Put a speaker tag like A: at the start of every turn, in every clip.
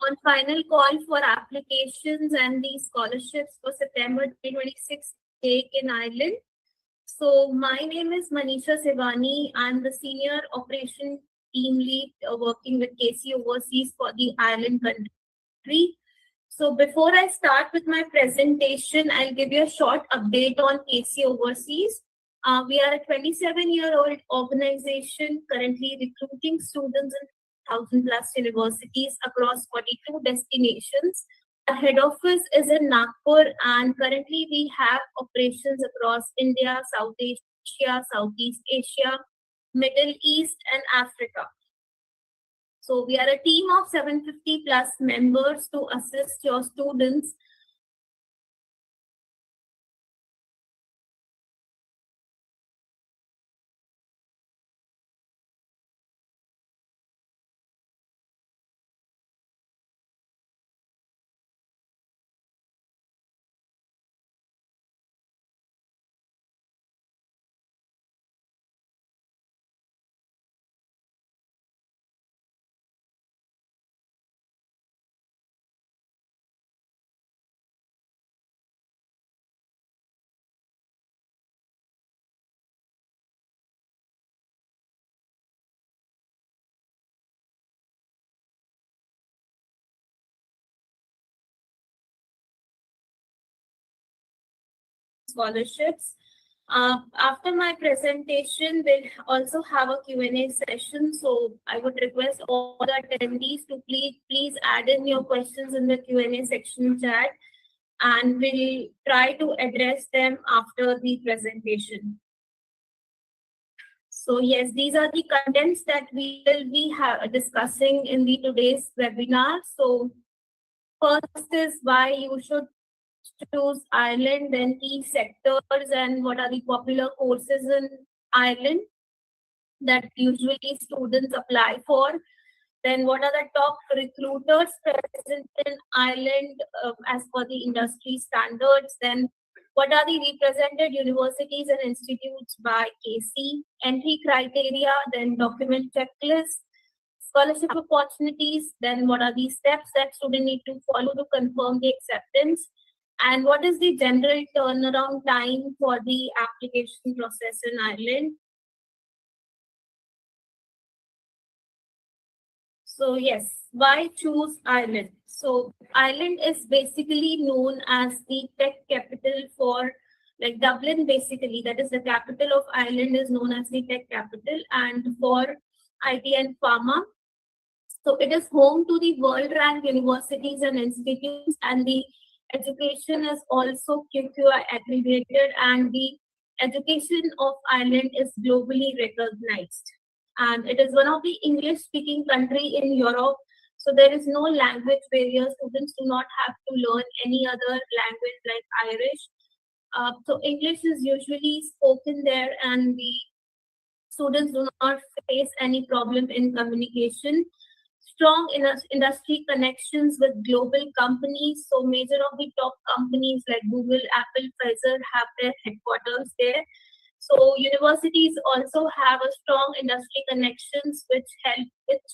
A: on final call for applications and the scholarships for September 2026 take in Ireland. So my name is Manisha Sivani. I'm the Senior Operation Team Lead working with KC Overseas for the Ireland country. So before I start with my presentation, I'll give you a short update on KC Overseas. We are a 27-year-old organization currently recruiting students in 1,000 plus universities across 42 destinations. Our head office is in Nagpur, and currently we have operations across India, South Asia, Southeast Asia, Middle East, and Africa. So we are a team of 750 plus members to assist your students scholarships. After my presentation, we'll also have a Q&A session. So I would request all the attendees to please add in your questions in the Q&A section chat, and we'll try to address them after the presentation. So yes, these are the contents that we will be discussing in the today's webinar. So first is why you should choose Ireland, then key sectors and what are the popular courses in Ireland that usually students apply for. Then what are the top recruiters present in Ireland as per the industry standards. Then what are the represented universities and institutes by KC, entry criteria, then document checklist, scholarship opportunities, then what are the steps that students need to follow to confirm the acceptance, and what is the general turnaround time for the application process in Ireland. So yes, why choose Ireland? So Ireland is basically known as the tech capital for, like Dublin basically, that is the capital of Ireland is known as the tech capital and for IT and pharma. So it is home to the world ranked universities and institutes, and the education is also QQI accredited, and the education of Ireland is globally recognized. And it is one of the English speaking country in Europe. So there is no language barrier. Students do not have to learn any other language like Irish. So English is usually spoken there, and the students do not face any problem in communication. Strong industry connections with global companies. So major of the top companies like Google, Apple, Pfizer have their headquarters there. So universities also have a strong industry connections, which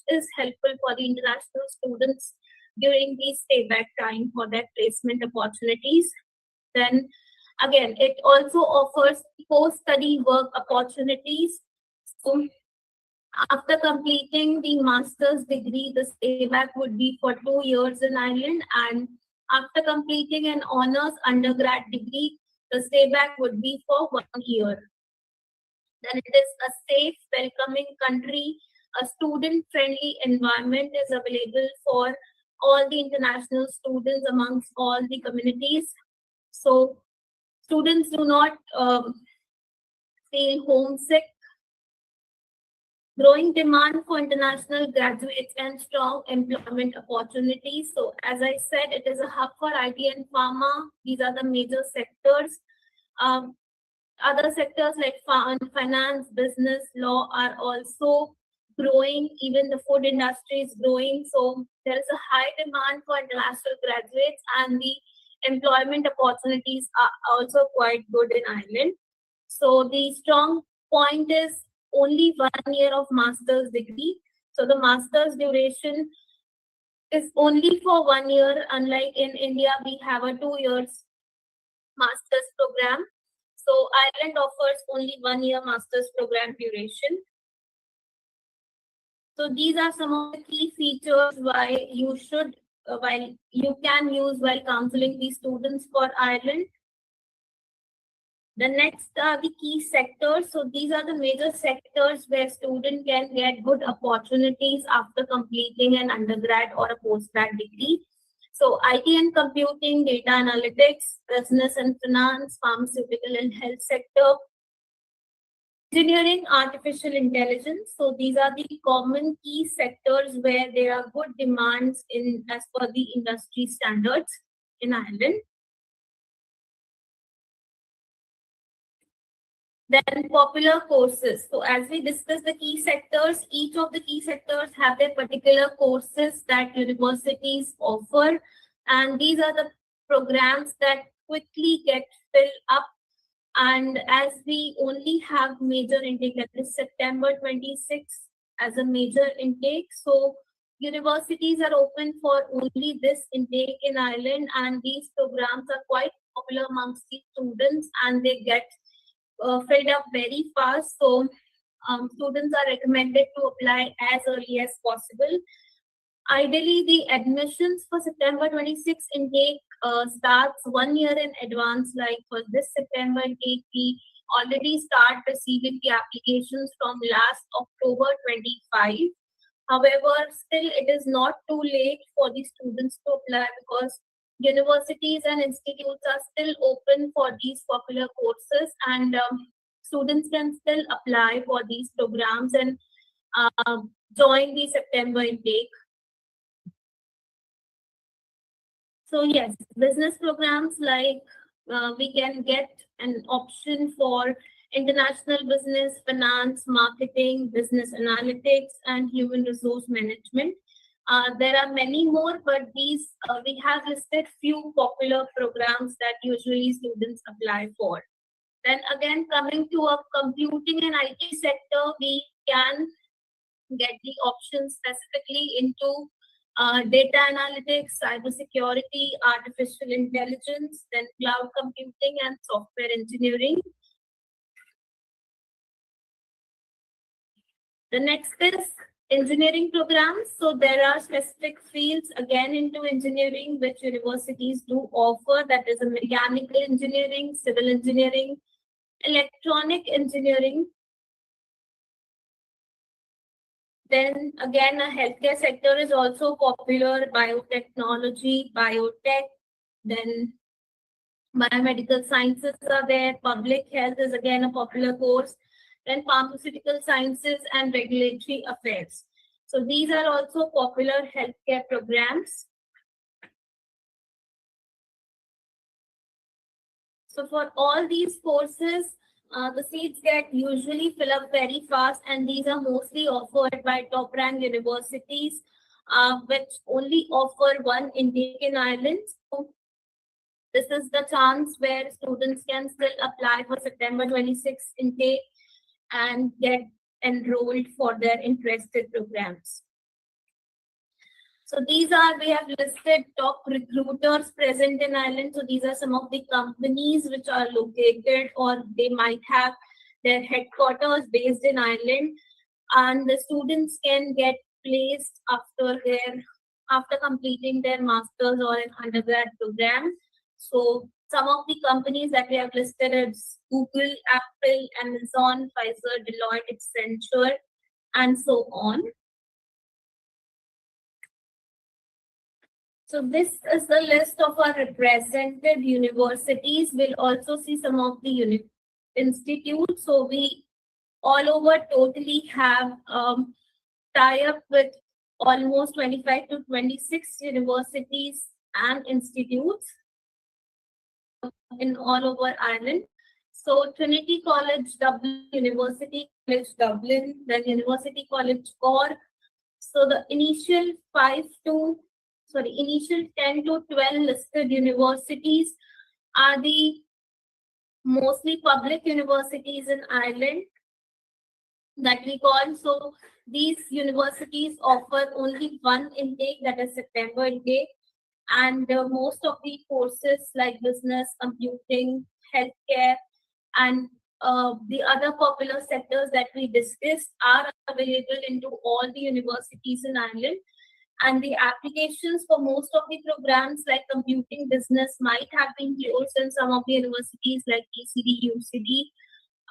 A: is helpful for the international students during the stay back time for their placement opportunities. Then again, it also offers post-study work opportunities. So after completing the master's degree, the stay back would be for 2 years in Ireland, and after completing an honors undergrad degree, the stay back would be for 1 year. Then it is a safe, welcoming country. A student-friendly environment is available for all the international students amongst all the communities. So students do not feel homesick. Growing demand for international graduates and strong employment opportunities. So as I said, it is a hub for IT and pharma. These are the major sectors. Other sectors like finance, business, law are also growing. Even the food industry is growing. So there is a high demand for international graduates, and the employment opportunities are also quite good in Ireland. So the strong point is only 1 year of master's degree. So the master's duration is only for 1 year. Unlike in India, we have a 2 years master's program. So Ireland offers only 1 year master's program duration. So these are some of the key features why you should, while you can use while counseling these students for Ireland. The next are the key sectors. So these are the major sectors where student can get good opportunities after completing an undergrad or a postgrad degree. So IT and computing, data analytics, business and finance, pharmaceutical and health sector, engineering, artificial intelligence. So these are the common key sectors where there are good demands in as per the industry standards in Ireland. Then popular courses. So as we discuss the key sectors, each of the key sectors have their particular courses that universities offer. And these are the programs that quickly get filled up. And as we only have major intake, that is September 26th as a major intake. So universities are open for only this intake in Ireland. And these programs are quite popular amongst the students and they get filled up very fast. So students are recommended to apply as early as possible. Ideally, the admissions for September 26 intake starts 1 year in advance. Like for this September intake, we already start receiving the applications from last October 25. However, still it is not too late for the students to apply because universities and institutes are still open for these popular courses and students can still apply for these programs and join the September intake. So yes, business programs like we can get an option for international business, finance, marketing, business analytics, and human resource management. There are many more, but these we have listed few popular programs that usually students apply for. Then again, coming to a computing and IT sector, we can get the options specifically into data analytics, cybersecurity, artificial intelligence, then cloud computing and software engineering. The next is engineering programs. So there are specific fields again into engineering which universities do offer. That is a mechanical engineering, civil engineering, electronic engineering. Then again, a healthcare sector is also popular, biotechnology, biotech, then biomedical sciences are there, public health is again a popular course, then pharmaceutical sciences and regulatory affairs. So these are also popular healthcare programs. So for all these courses, the seats get usually fill up very fast, and these are mostly offered by top rank universities, which only offer one intake in Ireland. So this is the chance where students can still apply for September 26 intake and get enrolled for their interested programs. So these are, we have listed top recruiters present in Ireland. So these are some of the companies which are located or they might have their headquarters based in Ireland, and the students can get placed after completing their master's or an undergrad program. So some of the companies that we have listed is Google, Apple, Amazon, Pfizer, Deloitte, Accenture, and so on. So this is the list of our represented universities. We'll also see some of the institutes. So we all over totally have tie-up with almost 25 to 26 universities and institutes in all over Ireland. So Trinity College Dublin, University College Dublin, then University College Cork. So the initial 10 to 12 listed universities are the mostly public universities in Ireland. that we call. So these universities offer only one intake, that is September intake, and most of the courses like business, computing, healthcare, and the other popular sectors that we discussed are available into all the universities in Ireland. And the applications for most of the programs like computing business might have been closed in some of the universities like ECD, UCD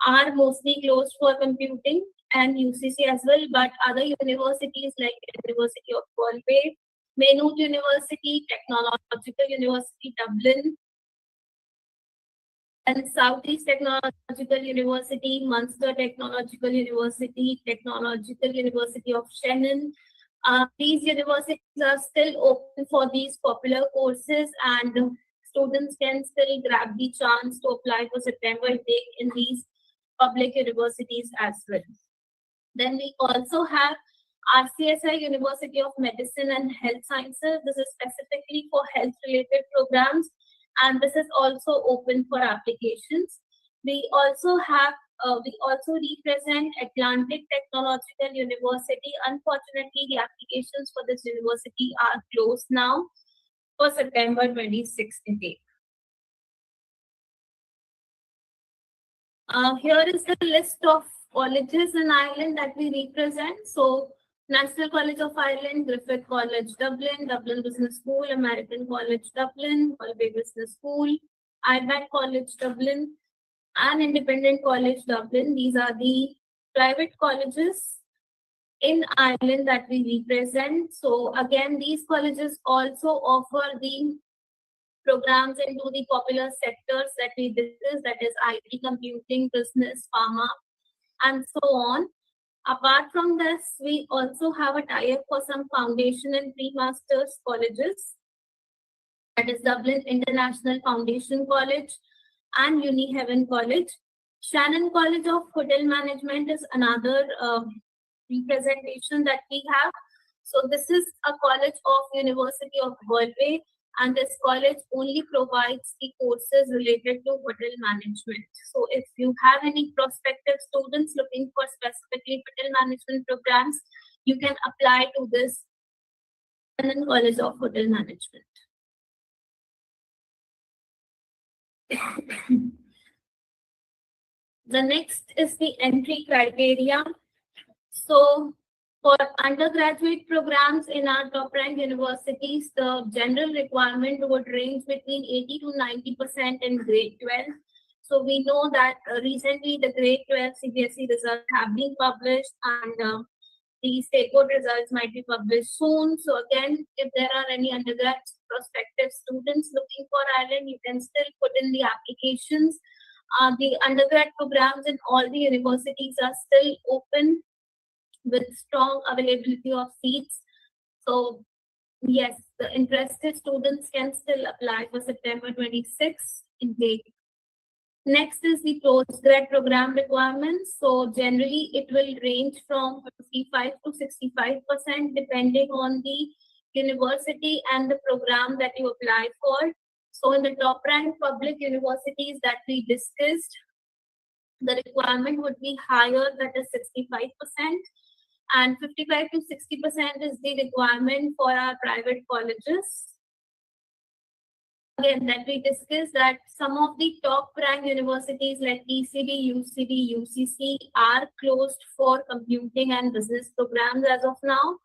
A: are mostly closed for computing, and UCC as well. But other universities like University of Galway, Maynooth University, Technological University Dublin, and Southeast Technological University, Munster Technological University, Technological University of Shannon. These universities are still open for these popular courses, and students can still grab the chance to apply for September intake in these public universities as well. Then we also have RCSI, University of Medicine and Health Sciences. This is specifically for health related programs, and this is also open for applications. We also represent Atlantic Technological University. Unfortunately, the applications for this university are closed now for September 26th intake. Here is the list of colleges in Ireland that we represent. So, National College of Ireland, Griffith College, Dublin, Dublin Business School, American College, Dublin, Galway Business School, IBAC College, Dublin, and Independent College, Dublin. These are the private colleges in Ireland that we represent. So, again, these colleges also offer the programs into the popular sectors that we discussed, that is IT, computing, business, pharma, and so on. Apart from this, we also have a tie-up for some foundation and pre-masters colleges, that is Dublin International Foundation College and Uni Heaven College. Shannon College of Hotel Management is another representation that we have. So this is a college of University of Galway, and this college only provides the courses related to hotel management. So if you have any prospective students looking for specifically hotel management programs, you can apply to this London College of Hotel Management. The next is the entry criteria. So for undergraduate programs in our top-ranked universities, the general requirement would range between 80 to 90% in grade 12. So we know that recently the grade 12 CBSE results have been published, and the state board results might be published soon. So again, if there are any undergrad prospective students looking for Ireland, you can still put in the applications. The undergrad programs in all the universities are still open with strong availability of seats. So yes, the interested students can still apply for September 26th intake. Next is the postgrad program requirements. So generally it will range from 55 to 65% depending on the university and the program that you apply for. So in the top ranked public universities that we discussed, the requirement would be higher, that is 65%. And 55 to 60% is the requirement for our private colleges. Again, that we discussed that some of the top ranked universities like ECD, UCD, UCC are closed for computing and business programs as of now.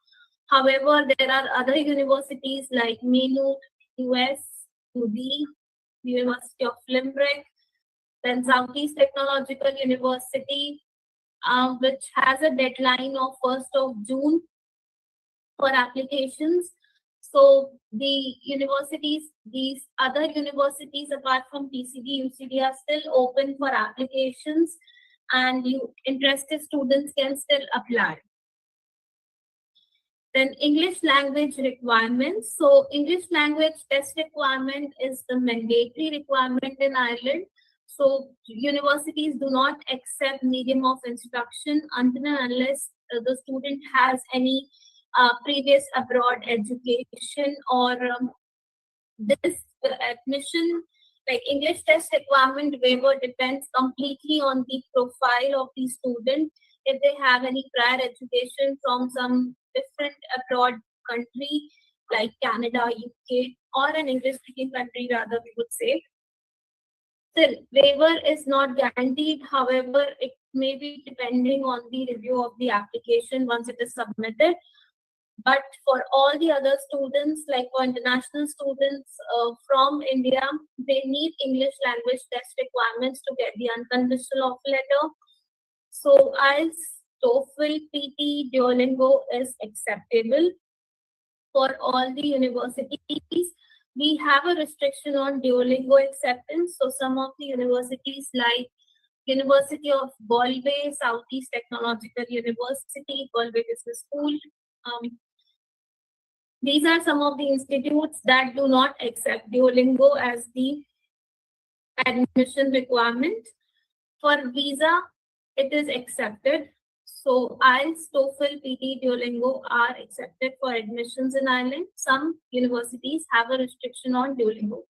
A: However, there are other universities like Maynooth, US, UD, University of Limerick, then Southeast Technological University, which has a deadline of 1st of June for applications. So the universities, these other universities apart from PCD, UCD are still open for applications, and interested students can still apply. Then English language requirements. So English language test requirement is the mandatory requirement in Ireland. So universities do not accept medium of instruction until and unless the student has any previous abroad education, or this admission, like English test requirement waiver, depends completely on the profile of the student. if they have any prior education from some different abroad country like Canada, UK, or an English speaking country, rather, we would say. Still, waiver is not guaranteed. However, it may be depending on the review of the application once it is submitted. But for all the other students, like for international students from India, they need English language test requirements to get the unconditional offer letter. So as TOEFL, PT, Duolingo is acceptable for all the universities. We have a restriction on Duolingo acceptance. So some of the universities like University of Galway, Southeast Technological University, Galway Business School, these are some of the institutes that do not accept Duolingo as the admission requirement. For visa, it is accepted. So IELTS, TOEFL, PT, Duolingo are accepted for admissions in Ireland. Some universities have a restriction on Duolingo.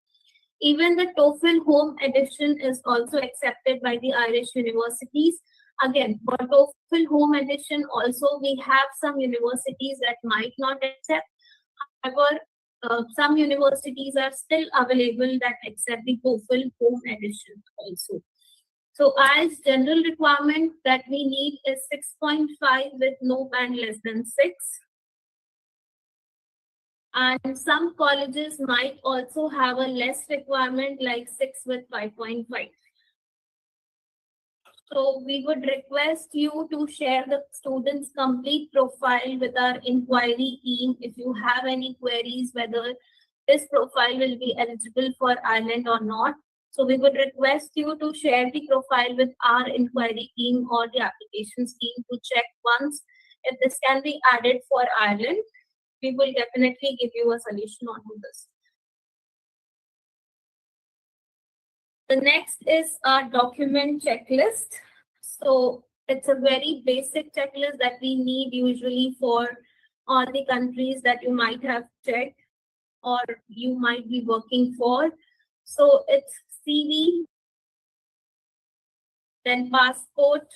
A: Even the TOEFL home edition is also accepted by the Irish universities. Again, for TOEFL home edition, also we have some universities that might not accept. However, some universities are still available that accept the TOEFL home edition also. So IELTS general requirement that we need is 6.5 with no band less than 6. And some colleges might also have a less requirement like 6 with 5.5. So we would request you to share the student's complete profile with our inquiry team if you have any queries whether this profile will be eligible for Ireland or not. So we would request you to share the profile with our inquiry team or the applications team to check once if this can be added for Ireland. We will definitely give you a solution on this. The next is our document checklist. So it's a very basic checklist that we need usually for all the countries that you might have checked or you might be working for. So it's CV, then passport,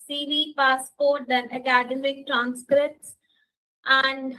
A: CV, passport, then academic transcripts and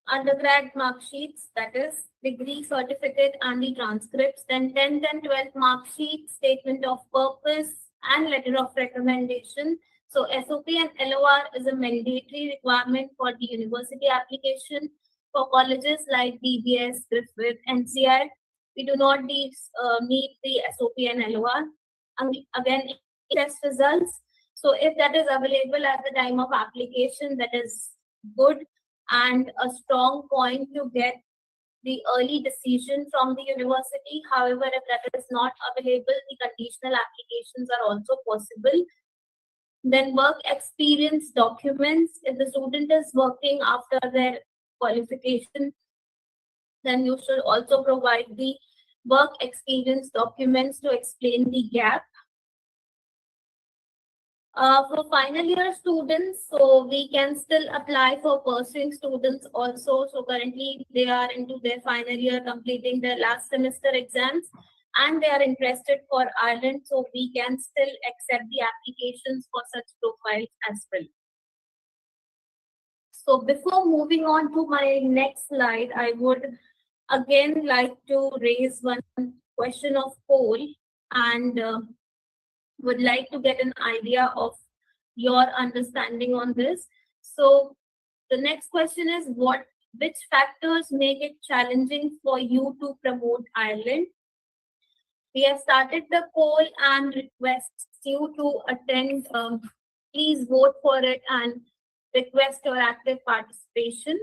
A: undergrad mark sheets, that is degree certificate and the transcripts, then 10th and 12th mark sheet, statement of purpose and letter of recommendation. So SOP and LOR is a mandatory requirement for the university application. For colleges like DBS, Griffith, NCR, we do not need the SOP and LOR. And again, test results. So if that is available at the time of application, that is good and a strong point to get the early decision from the university. However, if that is not available, the conditional applications are also possible. Then work experience documents. If the student is working after their qualification, then you should also provide the work experience documents to explain the gap. For final year students, so we can still apply for pursuing students also. So currently they are into their final year, completing their last semester exams, and they are interested for Ireland. So we can still accept the applications for such profiles as well. So before moving on to my next slide, I would again like to raise one question of poll and would like to get an idea of your understanding on this. So the next question is which factors make it challenging for you to promote Ireland? We have started the poll and request you to attend. Please vote for it and request your active participation.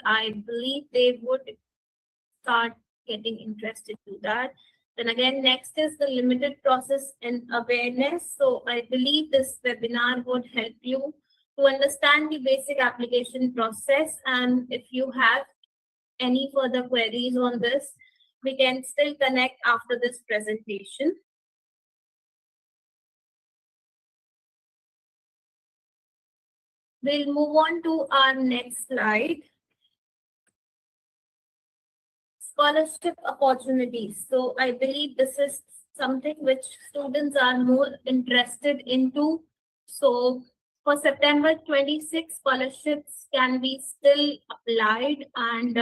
A: I believe they would start getting interested to that. Then again, next is the limited process and awareness. So I believe this webinar would help you to understand the basic application process. And if you have any further queries on this, we can still connect after this presentation. We'll move on to our next slide. Scholarship opportunities. So I believe this is something which students are more interested into. So for September 26, scholarships can be still applied, and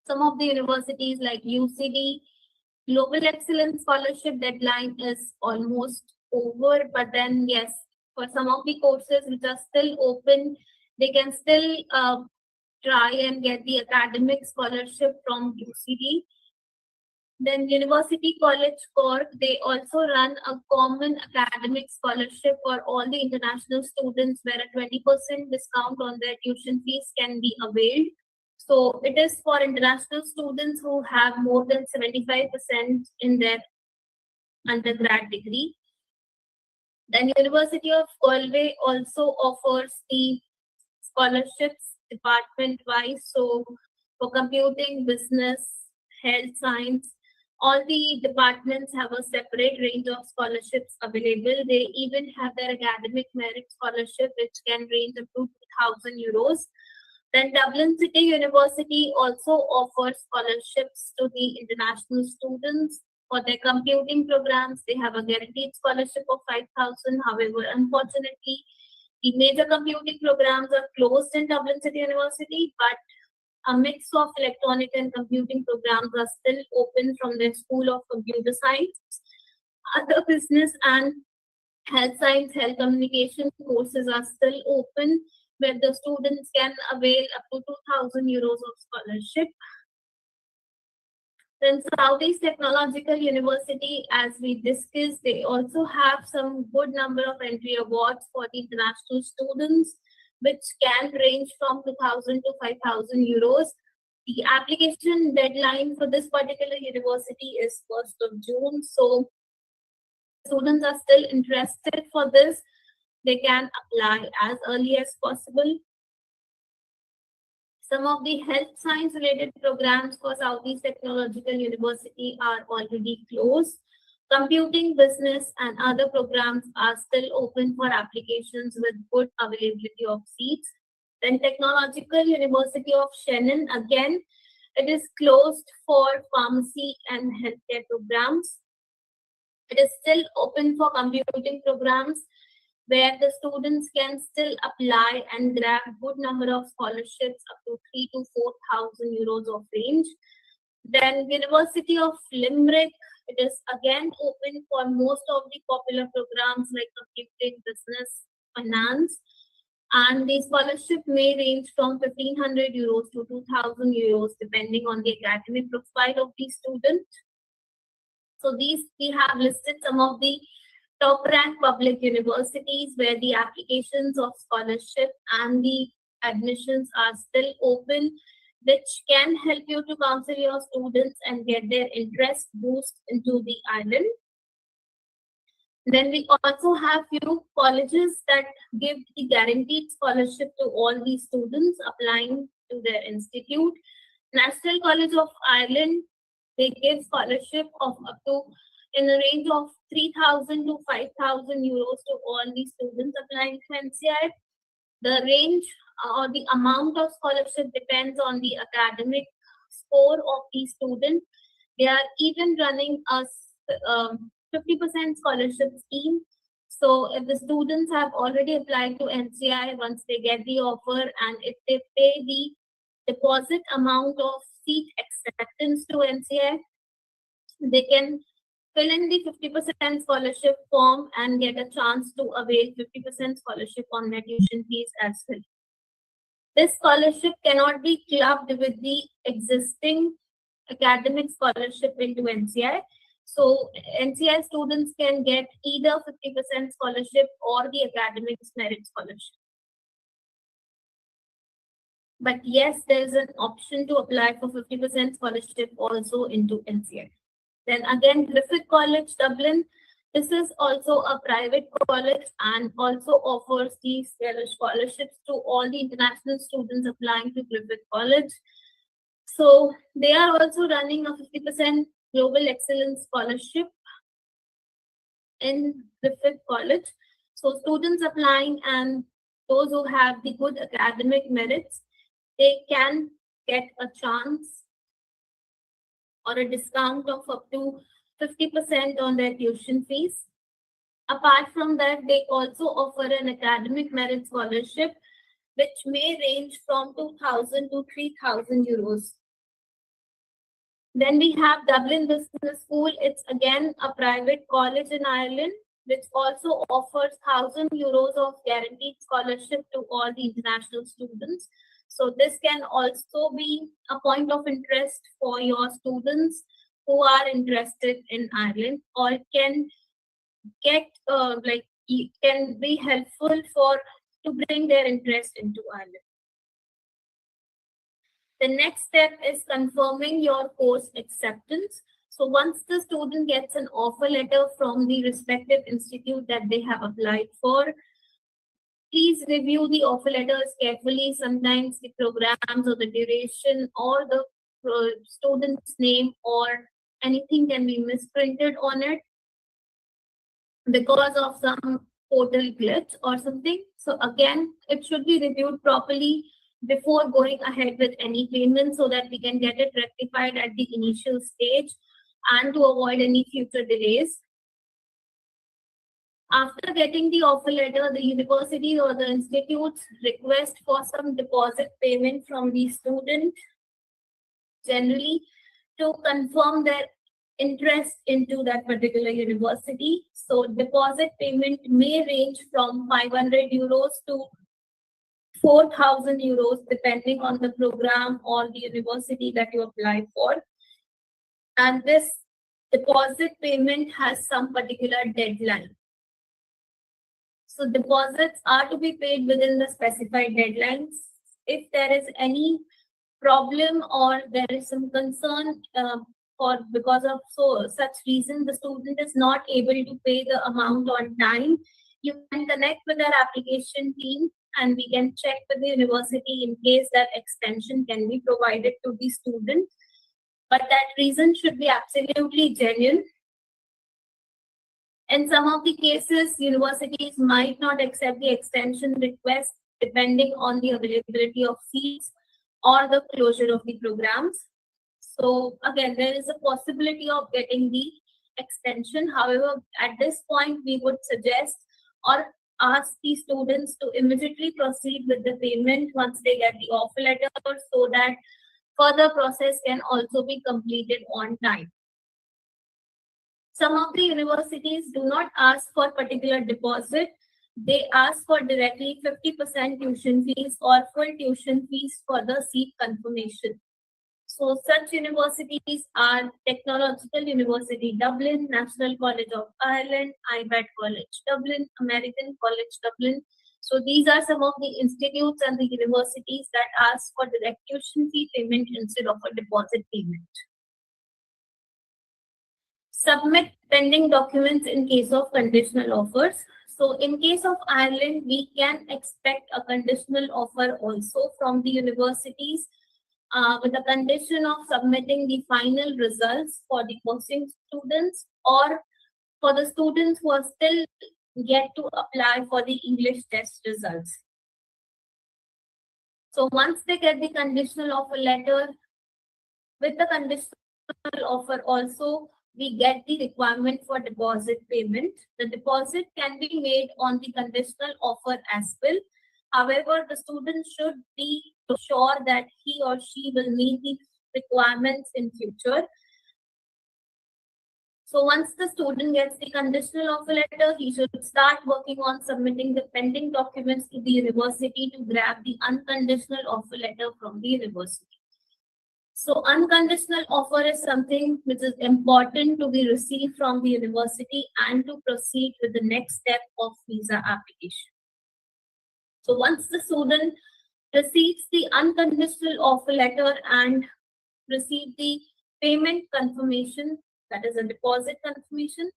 A: some of the universities like UCD, Global Excellence Scholarship deadline is almost over, but then yes, for some of the courses which are still open, they can still try and get the academic scholarship from UCD. Then University College Cork, they also run a common academic scholarship for all the international students where a 20% discount on their tuition fees can be availed. So it is for international students who have more than 75% in their undergrad degree. Then University of Galway also offers the scholarships department-wise. So for computing, business, health science, all the departments have a separate range of scholarships available. They even have their academic merit scholarship, which can range up to 2,000 euros. Then Dublin City University also offers scholarships to the international students. For their computing programs, they have a guaranteed scholarship of 5,000. However, unfortunately, the major computing programs are closed in Dublin City University, but a mix of electronic and computing programs are still open from their School of Computer Science. Other business and health science, health communication courses are still open, where the students can avail up to 2,000 euros of scholarship. Then Southeast Technological University, as we discussed, they also have some good number of entry awards for the international students, which can range from 2,000 to 5,000 euros. The application deadline for this particular university is 1st of June. So students are still interested for this, they can apply as early as possible. Some of the health science related programs for Southeast Technological University are already closed. Computing, business, and other programs are still open for applications with good availability of seats. Then Technological University of Shannon, again, it is closed for pharmacy and healthcare programs. It is still open for computing programs, where the students can still apply and grab good number of scholarships up to 3 to 4,000 euros of range. Then University of Limerick, it is again open for most of the popular programs like computing, business, finance, and the scholarship may range from 1,500 euros to 2,000 euros depending on the academic profile of the student. So these we have listed some of the top ranked public universities where the applications of scholarship and the admissions are still open, which can help you to counsel your students and get their interest boost into the island. Then we also have few colleges that give the guaranteed scholarship to all the students applying to their institute. National College of Ireland, they give scholarship of up to in a range of 3,000 to 5,000 euros to all the students applying to NCI. The range or the amount of scholarship depends on the academic score of the student. They are even running a 50% scholarship scheme. So if the students have already applied to NCI, once they get the offer and if they pay the deposit amount of seat acceptance to NCI, they can fill in the 50% scholarship form and get a chance to avail 50% scholarship on their tuition fees as well. This scholarship cannot be clubbed with the existing academic scholarship into NCI. So NCI students can get either 50% scholarship or the academic merit scholarship. But yes, there is an option to apply for 50% scholarship also into NCI. Then again, Griffith College, Dublin. This is also a private college and also offers these scholarships to all the international students applying to Griffith College. So they are also running a 50% Global Excellence Scholarship in Griffith College. So students applying and those who have the good academic merits, they can get a chance or a discount of up to 50% on their tuition fees. Apart from that, they also offer an academic merit scholarship, which may range from 2,000 to 3,000 euros. Then we have Dublin Business School. It's again a private college in Ireland, which also offers 1,000 euros of guaranteed scholarship to all the international students. So this can also be a point of interest for your students who are interested in Ireland, or can get can be helpful for to bring their interest into Ireland. The next step is confirming your course acceptance. So once the student gets an offer letter from the respective institute that they have applied for, please review the offer letters carefully. Sometimes the programs or the duration or the student's name or anything can be misprinted on it because of some portal glitch or something. So again, it should be reviewed properly before going ahead with any payment so that we can get it rectified at the initial stage and to avoid any future delays. After getting the offer letter, the university or the institutes request for some deposit payment from the student, generally to confirm their interest into that particular university. So deposit payment may range from 500 euros to 4,000 euros, depending on the program or the university that you apply for. And this deposit payment has some particular deadline. So deposits are to be paid within the specified deadlines. If there is any problem or there is some concern or because of such reason the student is not able to pay the amount on time, you can connect with our application team and we can check with the university in case that extension can be provided to the student. But that reason should be absolutely genuine. In some of the cases, universities might not accept the extension request depending on the availability of seats or the closure of the programs. So again, there is a possibility of getting the extension. However, at this point, we would suggest or ask the students to immediately proceed with the payment once they get the offer letter so that further process can also be completed on time. Some of the universities do not ask for particular deposit. They ask for directly 50% tuition fees or full tuition fees for the seat confirmation. So such universities are Technological University Dublin, National College of Ireland, IBAT College Dublin, American College Dublin. So these are some of the institutes and the universities that ask for direct tuition fee payment instead of a deposit payment. Submit pending documents in case of conditional offers. So in case of Ireland, we can expect a conditional offer also from the universities with the condition of submitting the final results for the posting students or for the students who are still yet to apply for the English test results. So once they get the conditional offer letter, with the conditional offer also, we get the requirement for deposit payment. The deposit can be made on the conditional offer as well. However, the student should be sure that he or she will meet the requirements in future. So once the student gets the conditional offer letter, he should start working on submitting the pending documents to the university to grab the unconditional offer letter from the university. So unconditional offer is something which is important to be received from the university and to proceed with the next step of visa application. So once the student receives the unconditional offer letter and receive the payment confirmation, that is a deposit confirmation.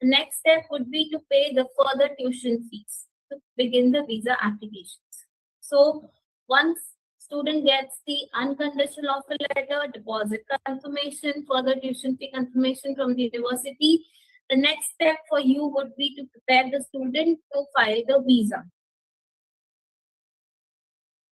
A: The next step would be to pay the further tuition fees to begin the visa applications. So once student gets the unconditional offer letter, deposit confirmation, further tuition fee confirmation from the university, the next step for you would be to prepare the student to file the visa.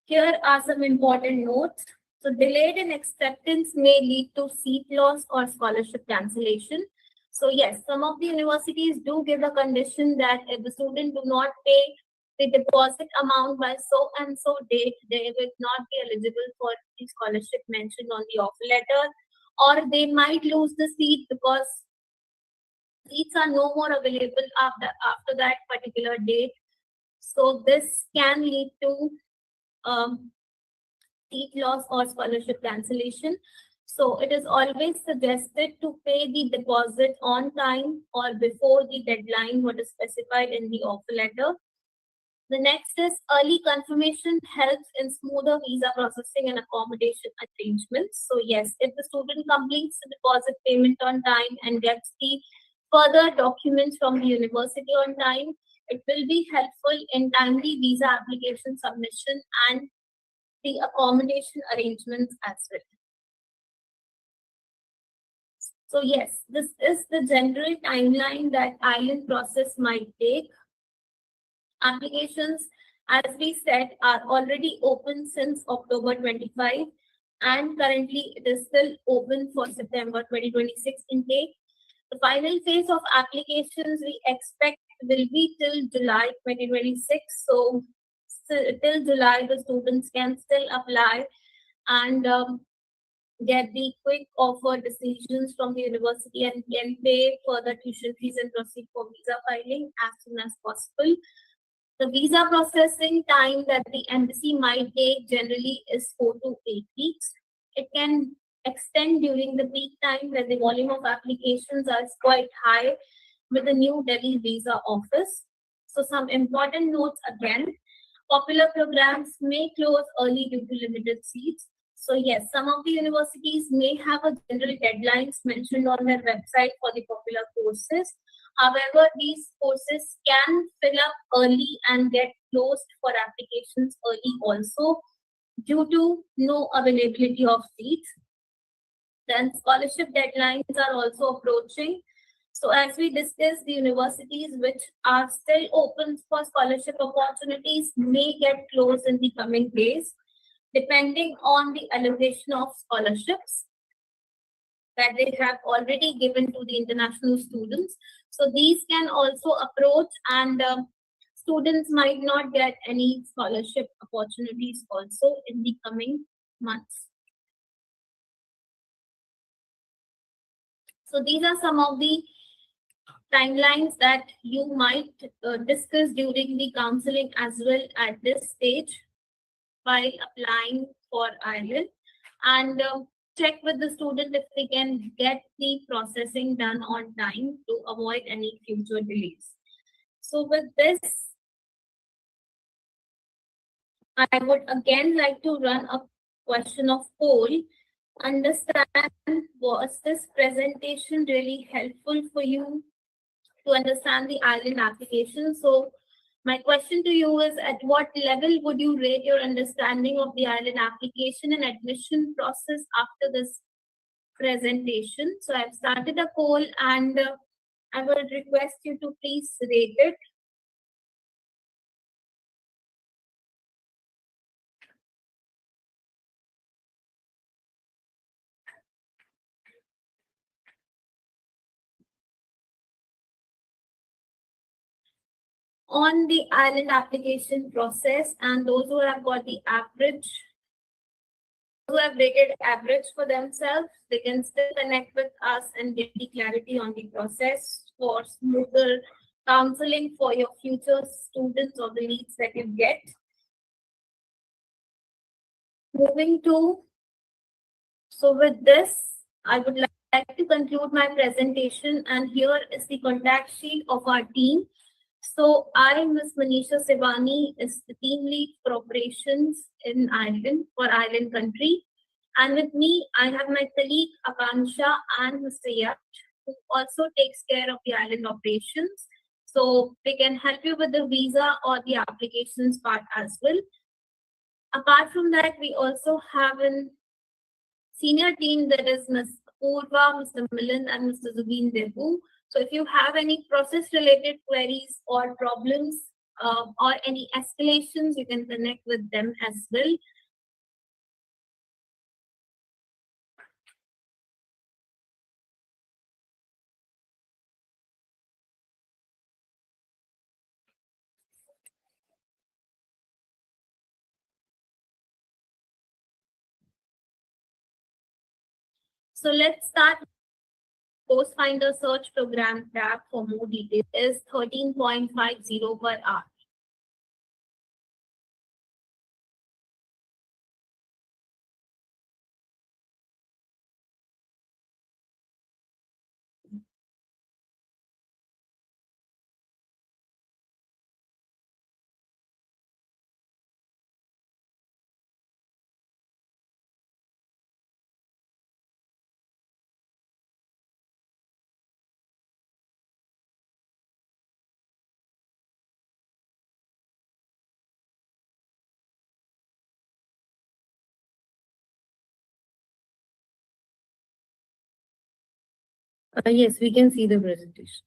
A: Here are some important notes. So delayed in acceptance may lead to seat loss or scholarship cancellation. So yes, some of the universities do give a condition that if the student do not pay the deposit amount by so and so date, they will not be eligible for the scholarship mentioned on the offer letter, or they might lose the seat because seats are no more available after that particular date. So this can lead to seat loss or scholarship cancellation. So it is always suggested to pay the deposit on time or before the deadline what is specified in the offer letter. The next is early confirmation helps in smoother visa processing and accommodation arrangements. So yes, if the student completes the deposit payment on time and gets the further documents from the university on time, it will be helpful in timely visa application submission and the accommodation arrangements as well. So yes, this is the general timeline that IELTS process might take. Applications, as we said, are already open since October 25, and currently it is still open for September 2026 intake. The final phase of applications we expect will be till July 2026. So till July, the students can still apply and get the quick offer decisions from the university and can pay further tuition fees and proceed for visa filing as soon as possible. The visa processing time that the embassy might take generally is 4 to 8 weeks. It can extend during the peak time where the volume of applications are quite high with the New Delhi visa office. So some important notes again. Popular programs may close early due to limited seats. So yes, some of the universities may have a general deadlines mentioned on their website for the popular courses. However, these courses can fill up early and get closed for applications early also due to no availability of seats. Then scholarship deadlines are also approaching. So as we discussed, the universities which are still open for scholarship opportunities may get closed in the coming days, depending on the allocation of scholarships that they have already given to the international students. So these can also approach, and students might not get any scholarship opportunities also in the coming months. So these are some of the timelines that you might discuss during the counseling as well at this stage while applying for IELTS, and check with the student if they can get the processing done on time to avoid any future delays. So with this, I would again like to run a question of poll. Understand, was this presentation really helpful for you to understand the IELTS application? So my question to you is, at what level would you rate your understanding of the IELTS application and admission process after this presentation? So I've started a poll, and I would request you to please rate it. On the IELTS application process, and those who have got the average, who have rated average for themselves, they can still connect with us and get the clarity on the process for smoother counseling for your future students or the needs that you get. Moving to, so with this, I would like to conclude my presentation, and here is the contact sheet of our team. So I, Ms. Manisha Sivani, is the team lead for operations in Ireland for Ireland country. And with me, I have my colleague Akansha and Mr. Yash, who also takes care of the island operations. So they can help you with the visa or the applications part as well. Apart from that, we also have a senior team that is Ms. Purva, Mr. Milan, and Mr. Zubin Debu. So if you have any process related queries or problems or any escalations, you can connect with them as well. So let's start. Post Finder search program tab for more details is 13.50 per hour. Yes, we can see the presentation.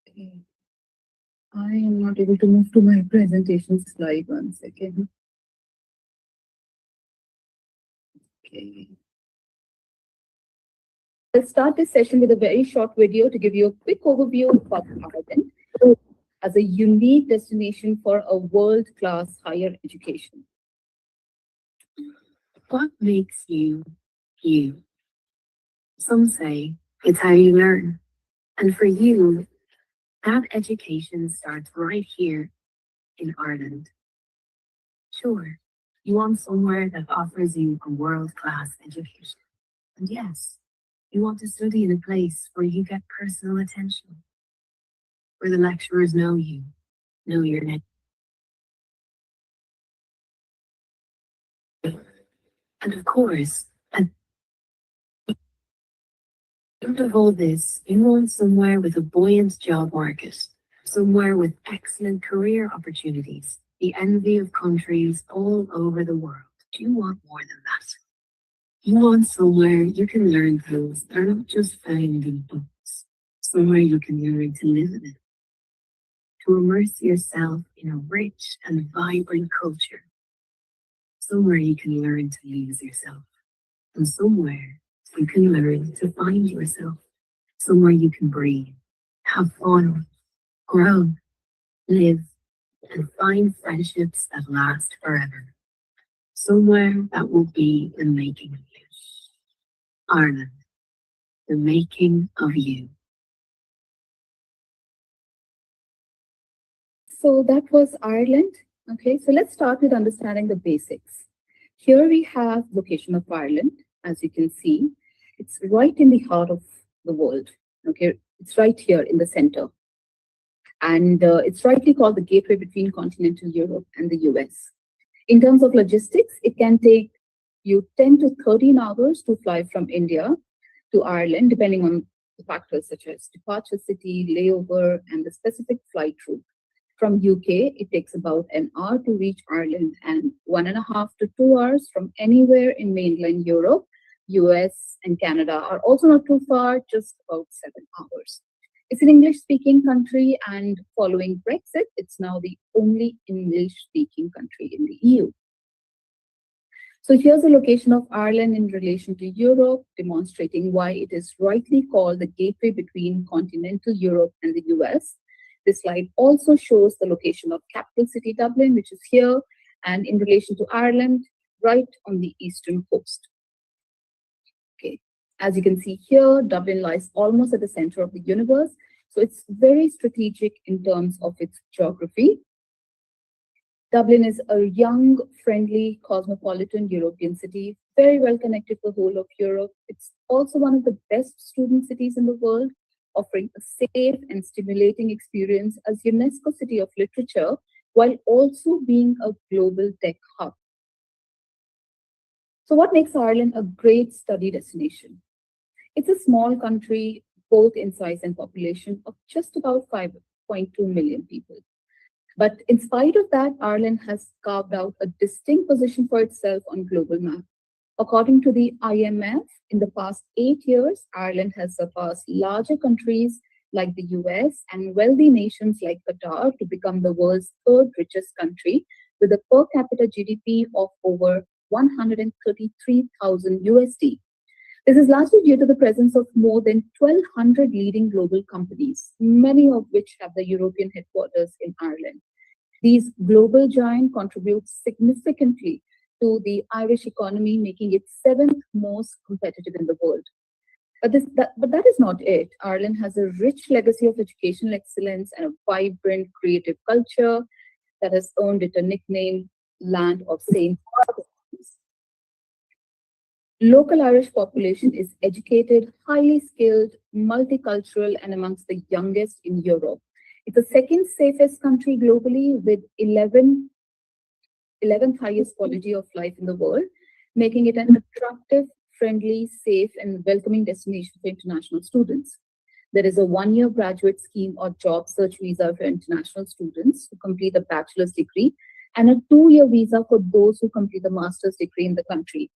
B: Okay. I am not able to move to my presentation slide. One second. Okay. I'll start this session with a very short video to give you a quick overview of Ireland as a unique destination for a world-class higher education.
C: What makes you, you? Some say it's how you learn. And for you, that education starts right here in Ireland. Sure, you want somewhere that offers you a world-class education. And yes, you want to study in a place where you get personal attention, where the lecturers know you, know your name. And of course, at the end of all this, you want somewhere with a buoyant job market, somewhere with excellent career opportunities, the envy of countries all over the world. Do you want more than that? You want somewhere you can learn things that are not just found in books, somewhere you can learn to live in it, to immerse yourself in a rich and vibrant culture, somewhere you can learn to lose yourself, and somewhere you can learn to find yourself, somewhere you can breathe, have fun, grow, live, and find friendships that last forever. Somewhere that will be the making of you. Ireland, the making of you.
B: So that was Ireland. Okay, so let's start with understanding the basics. Here we have location of Ireland. As you can see, it's right in the heart of the world. Okay, it's right here in the center. And it's rightly called the gateway between continental Europe and the US. In terms of logistics, it can take you 10 to 13 hours to fly from India to Ireland, depending on the factors such as departure city, layover, and the specific flight route. From UK, it takes about an hour to reach Ireland and 1.5 to 2 hours from anywhere in mainland Europe. US and Canada are also not too far, just about 7 hours. It's an English speaking country, and following Brexit, it's now the only English speaking country in the EU. So here's the location of Ireland in relation to Europe, demonstrating why it is rightly called the gateway between continental Europe and the US. This slide also shows the location of capital city Dublin, which is here, and in relation to Ireland, right on the eastern coast. Okay, as you can see here, Dublin lies almost at the center of the universe, so it's very strategic in terms of its geography. Dublin is a young, friendly, cosmopolitan European city, very well connected to the whole of Europe. It's also one of the best student cities in the world, offering a safe and stimulating experience as UNESCO City of Literature, while also being a global tech hub. So, what makes Ireland a great study destination? It's a small country, both in size and population, of just about 5.2 million people. But in spite of that, Ireland has carved out a distinct position for itself on global map. According to the IMF, in the past 8 years, Ireland has surpassed larger countries like the US and wealthy nations like Qatar to become the world's third richest country with a per capita GDP of over 133,000 USD. This is largely due to the presence of more than 1,200 leading global companies, many of which have the European headquarters in Ireland. These global giants contribute significantly to the Irish economy, making it seventh most competitive in the world. But that is not it. Ireland has a rich legacy of educational excellence and a vibrant creative culture that has earned it a nickname, Land of Saints. Local Irish population is educated, highly skilled, multicultural, and amongst the youngest in Europe. It's the second safest country globally with 11th highest quality of life in the world, making it an attractive, friendly, safe, and welcoming destination for international students. There is a 1 year graduate scheme or job search visa for international students who complete a bachelor's degree and a 2 year visa for those who complete a master's degree in the country.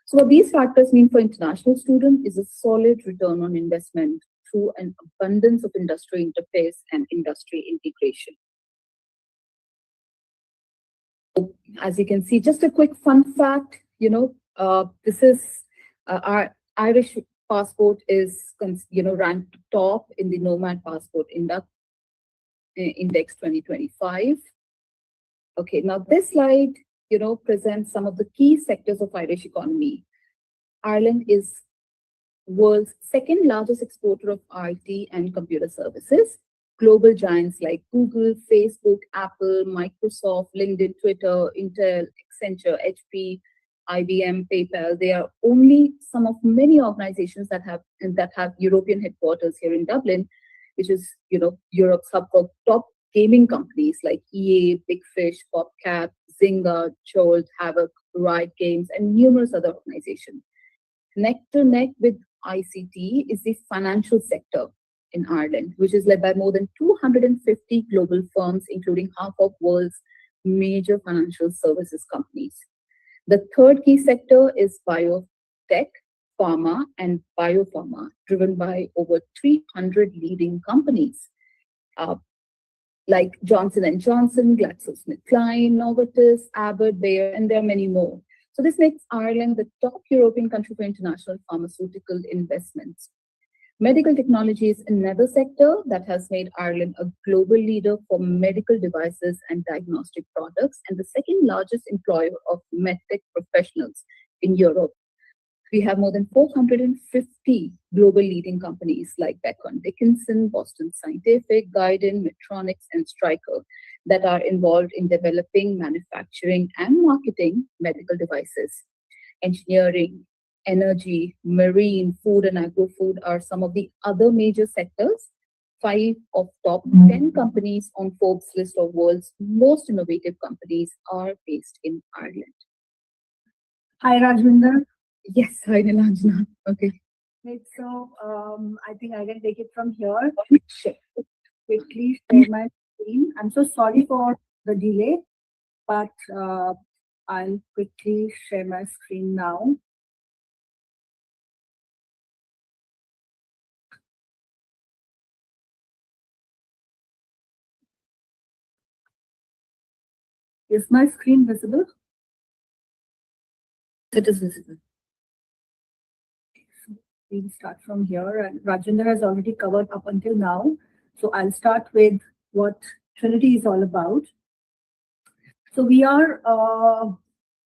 B: So what these factors mean for international students is a solid return on investment through an abundance of industry interface and industry integration. As you can see, just a quick fun fact, this is our Irish passport is, ranked top in the Nomad Passport Index 2025. Okay, now this slide, presents some of the key sectors of Irish economy. Ireland is world's second largest exporter of IT and computer services. Global giants like Google, Facebook, Apple, Microsoft, LinkedIn, Twitter, Intel, Accenture, HP, IBM, PayPal, they are only some of many organizations that have European headquarters here in Dublin, which is Europe's hub for top gaming companies like EA, Big Fish, PopCap, Zynga, Jolt, Havoc, Riot Games, and numerous other organizations. Neck to neck with ICT is the financial sector in Ireland, which is led by more than 250 global firms, including half of world's major financial services companies. The third key sector is biotech, pharma, and biopharma, driven by over 300 leading companies like Johnson and Johnson, GlaxoSmithKline, Novartis, Abbott, Bayer, and there are many more. So this makes Ireland the top European country for international pharmaceutical investments. Medical technology is another sector that has made Ireland a global leader for medical devices and diagnostic products, and the second largest employer of medtech professionals in Europe. We have more than 450 global leading companies like Becton Dickinson, Boston Scientific, Guidon, Medtronic, and Stryker that are involved in developing, manufacturing, and marketing medical devices. Engineering, energy, marine, food, and agro-food are some of the other major sectors. 5 of top 10 companies on Forbes list of world's most innovative companies are based in Ireland.
D: Hi, Rajwinder.
B: Yes, hi, Nilanjana. Okay.
D: Right, so I think I can take it from here.
B: Sure.
D: Quickly share my screen. I'm so sorry for the delay, but I'll quickly share my screen now. Is my screen visible?
B: It is visible.
D: We'll start from here. And Rajendra has already covered up until now. So I'll start with what Trinity is all about. So we are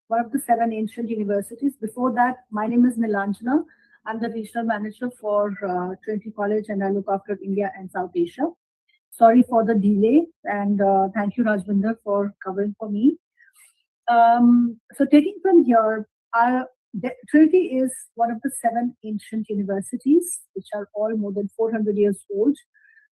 D: one of the 7 ancient universities. Before that, my name is Nilanjana. I'm the regional manager for Trinity College, and I look after India and South Asia. Sorry for the delay, and thank you, Rajvinder, for covering for me. So taking from here, Trinity is one of the seven ancient universities, which are all more than 400 years old.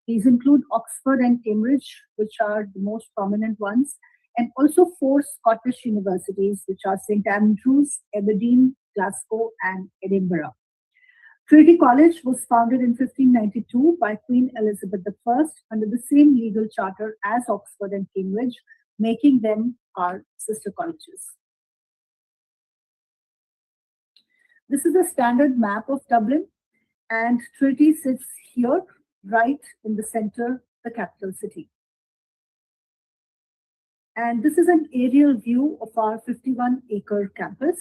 D: These include Oxford and Cambridge, which are the most prominent ones, and also four Scottish universities, which are St. Andrews, Aberdeen, Glasgow, and Edinburgh. Trinity College was founded in 1592 by Queen Elizabeth I under the same legal charter as Oxford and Cambridge, making them our sister colleges. This is a standard map of Dublin, and Trinity sits here, right in the center, the capital city. And this is an aerial view of our 51-acre campus.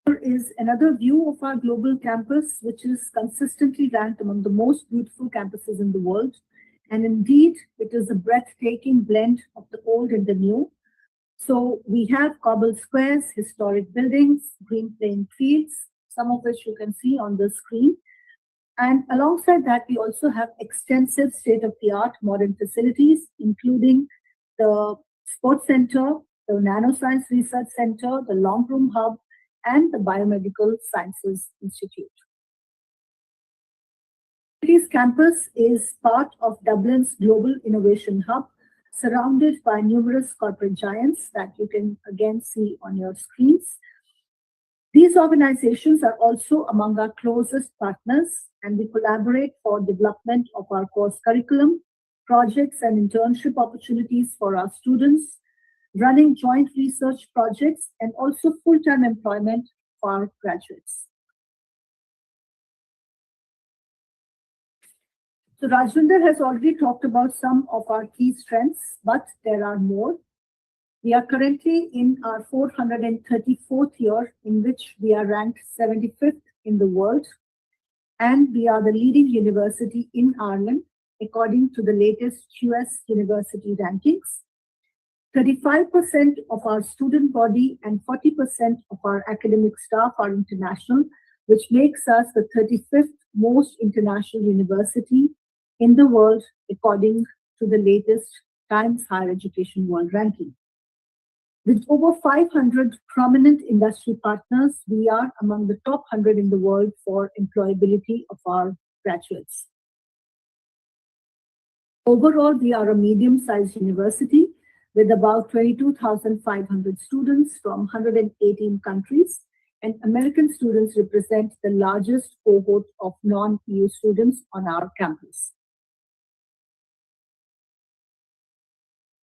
D: Here is another view of our global campus, which is consistently ranked among the most beautiful campuses in the world. And indeed, it is a breathtaking blend of the old and the new. So we have cobbled squares, historic buildings, green playing fields, some of which you can see on the screen. And alongside that, we also have extensive state-of-the-art modern facilities, including the Sports Center, the Nanoscience Research Center, the Long Room Hub, and the Biomedical Sciences Institute. Trinity's campus is part of Dublin's Global Innovation Hub, surrounded by numerous corporate giants that you can again see on your screens. These organizations are also among our closest partners, and we collaborate for development of our course curriculum, projects and internship opportunities for our students, running joint research projects, and also full-time employment for our graduates. So Rajvinder has already talked about some of our key strengths, but there are more. We are currently in our 434th year, in which we are ranked 75th in the world, and we are the leading university in Ireland, according to the latest US university rankings. 35% of our student body and 40% of our academic staff are international, which makes us the 35th most international university in the world, according to the latest Times Higher Education World Ranking. With over 500 prominent industry partners, we are among the top 100 in the world for employability of our graduates. Overall, we are a medium-sized university with about 22,500 students from 118 countries, and American students represent the largest cohort of non-EU students on our campus.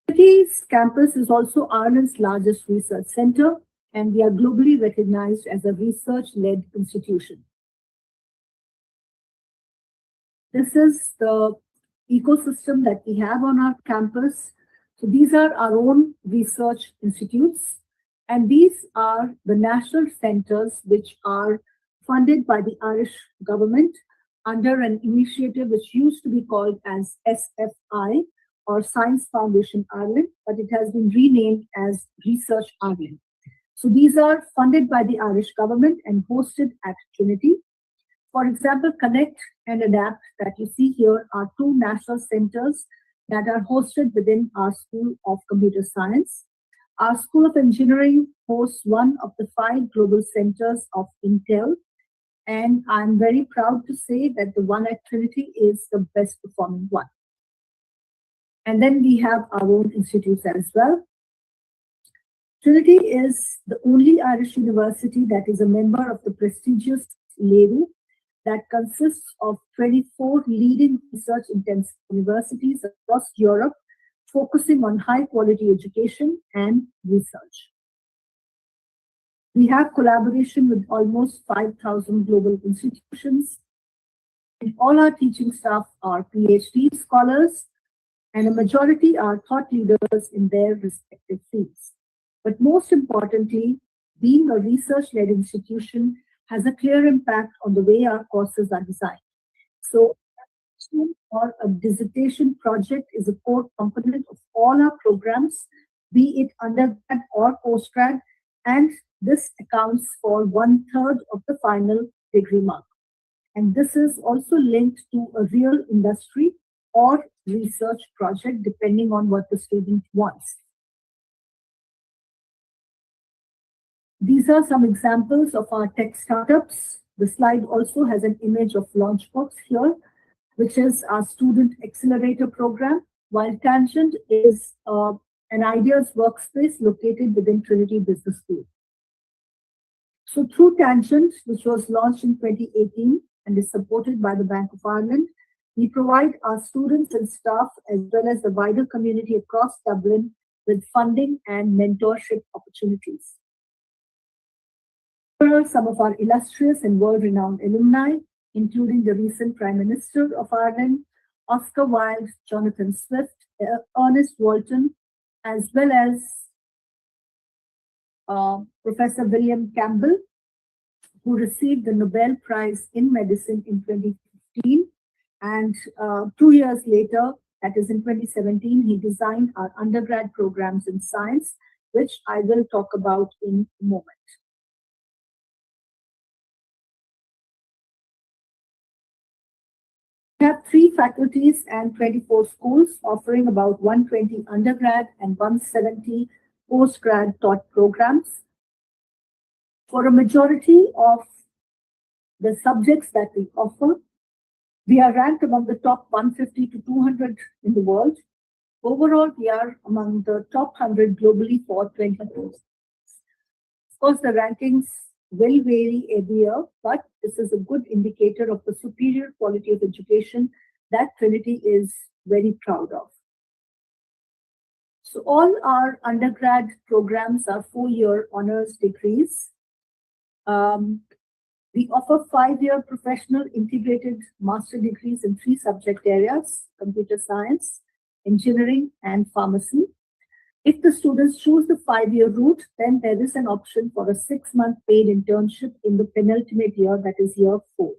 D: Trinity's campus is also Ireland's largest research center, and we are globally recognized as a research-led institution. This is the ecosystem that we have on our campus. So these are our own research institutes, and these are the national centers which are funded by the Irish government under an initiative which used to be called as SFI, or Science Foundation Ireland, but it has been renamed as Research Ireland. So these are funded by the Irish government and hosted at Trinity. For example, Connect and Adapt that you see here are two national centers that are hosted within our School of Computer Science. Our School of Engineering hosts one of the 5 global centers of Intel, and I'm very proud to say that the one at Trinity is the best performing one. And then we have our own institutes as well. Trinity is the only Irish university that is a member of the prestigious LERU, that consists of 24 leading research-intensive universities across Europe, focusing on high-quality education and research. We have collaboration with almost 5,000 global institutions, and all our teaching staff are PhD scholars, and a majority are thought leaders in their respective fields. But most importantly, being a research-led institution has a clear impact on the way our courses are designed. So, or a dissertation project is a core component of all our programs, be it undergrad or postgrad, and this accounts for 1/3 of the final degree mark. And this is also linked to a real industry or research project, depending on what the student wants. These are some examples of our tech startups. The slide also has an image of Launchbox here, which is our student accelerator program, while Tangent is an ideas workspace located within Trinity Business School. So through Tangent, which was launched in 2018 and is supported by the Bank of Ireland, we provide our students and staff as well as the wider community across Dublin with funding and mentorship opportunities. Here are some of our illustrious and world-renowned alumni, including the recent Prime Minister of Ireland, Oscar Wilde, Jonathan Swift, Ernest Walton, as well as Professor William Campbell, who received the Nobel Prize in Medicine in 2015. And 2 years later, that is in 2017, he designed our undergrad programs in science, which I will talk about in a moment. We have 3 faculties and 24 schools offering about 120 undergrad and 170 postgrad taught programs. For a majority of the subjects that we offer, we are ranked among the top 150 to 200 in the world. Overall, we are among the top 100 globally for 20 years. Of course, the rankings will vary every year, but this is a good indicator of the superior quality of education that Trinity is very proud of. So all our undergrad programs are 4-year honors degrees. We offer 5-year professional integrated master degrees in 3 subject areas: computer science, engineering, and pharmacy. If the students choose the 5-year route, then there is an option for a 6-month paid internship in the penultimate year, that is year 4.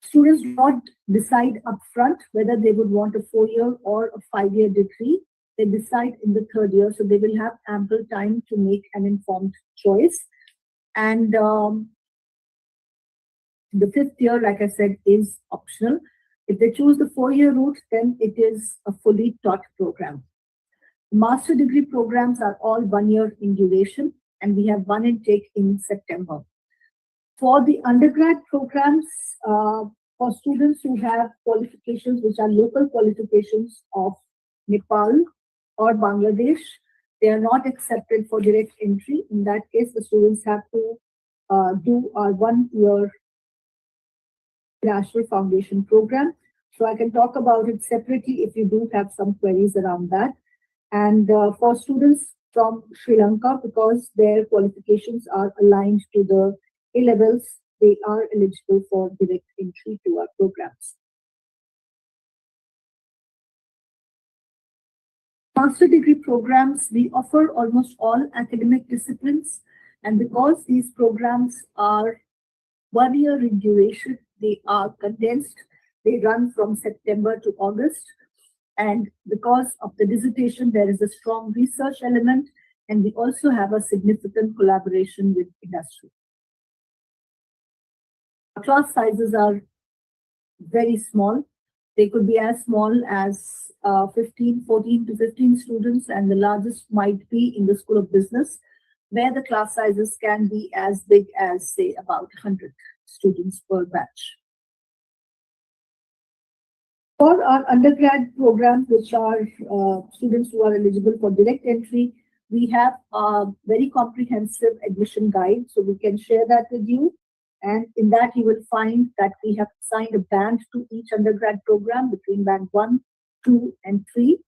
D: Students do not decide upfront whether they would want a 4-year or a 5-year degree. They decide in the 3rd year, so they will have ample time to make an informed choice. And the 5th year, like I said, is optional. If they choose the 4-year route, then it is a fully taught program. Master degree programs are all 1 year in duration, and we have 1 intake in September. For the undergrad programs, for students who have qualifications which are local qualifications of Nepal or Bangladesh, they are not accepted for direct entry. In that case, the students have to do our 1-year National Foundation program. So I can talk about it separately if you do have some queries around that. And for students from Sri Lanka, because their qualifications are aligned to the A-levels, they are eligible for direct entry to our programs. Master degree programs, we offer almost all academic disciplines. And because these programs are 1 year in duration, they are condensed. They run from September to August. And because of the dissertation, there is a strong research element, and we also have a significant collaboration with industry. Class sizes are very small. They could be as small as 14 to 15 students, and the largest might be in the School of Business, where the class sizes can be as big as, say, about 100 students per batch. For our undergrad programs, which are students who are eligible for direct entry, we have a very comprehensive admission guide, so we can share that with you. And in that, you will find that we have assigned a band to each undergrad program between band 1, 2, and 3.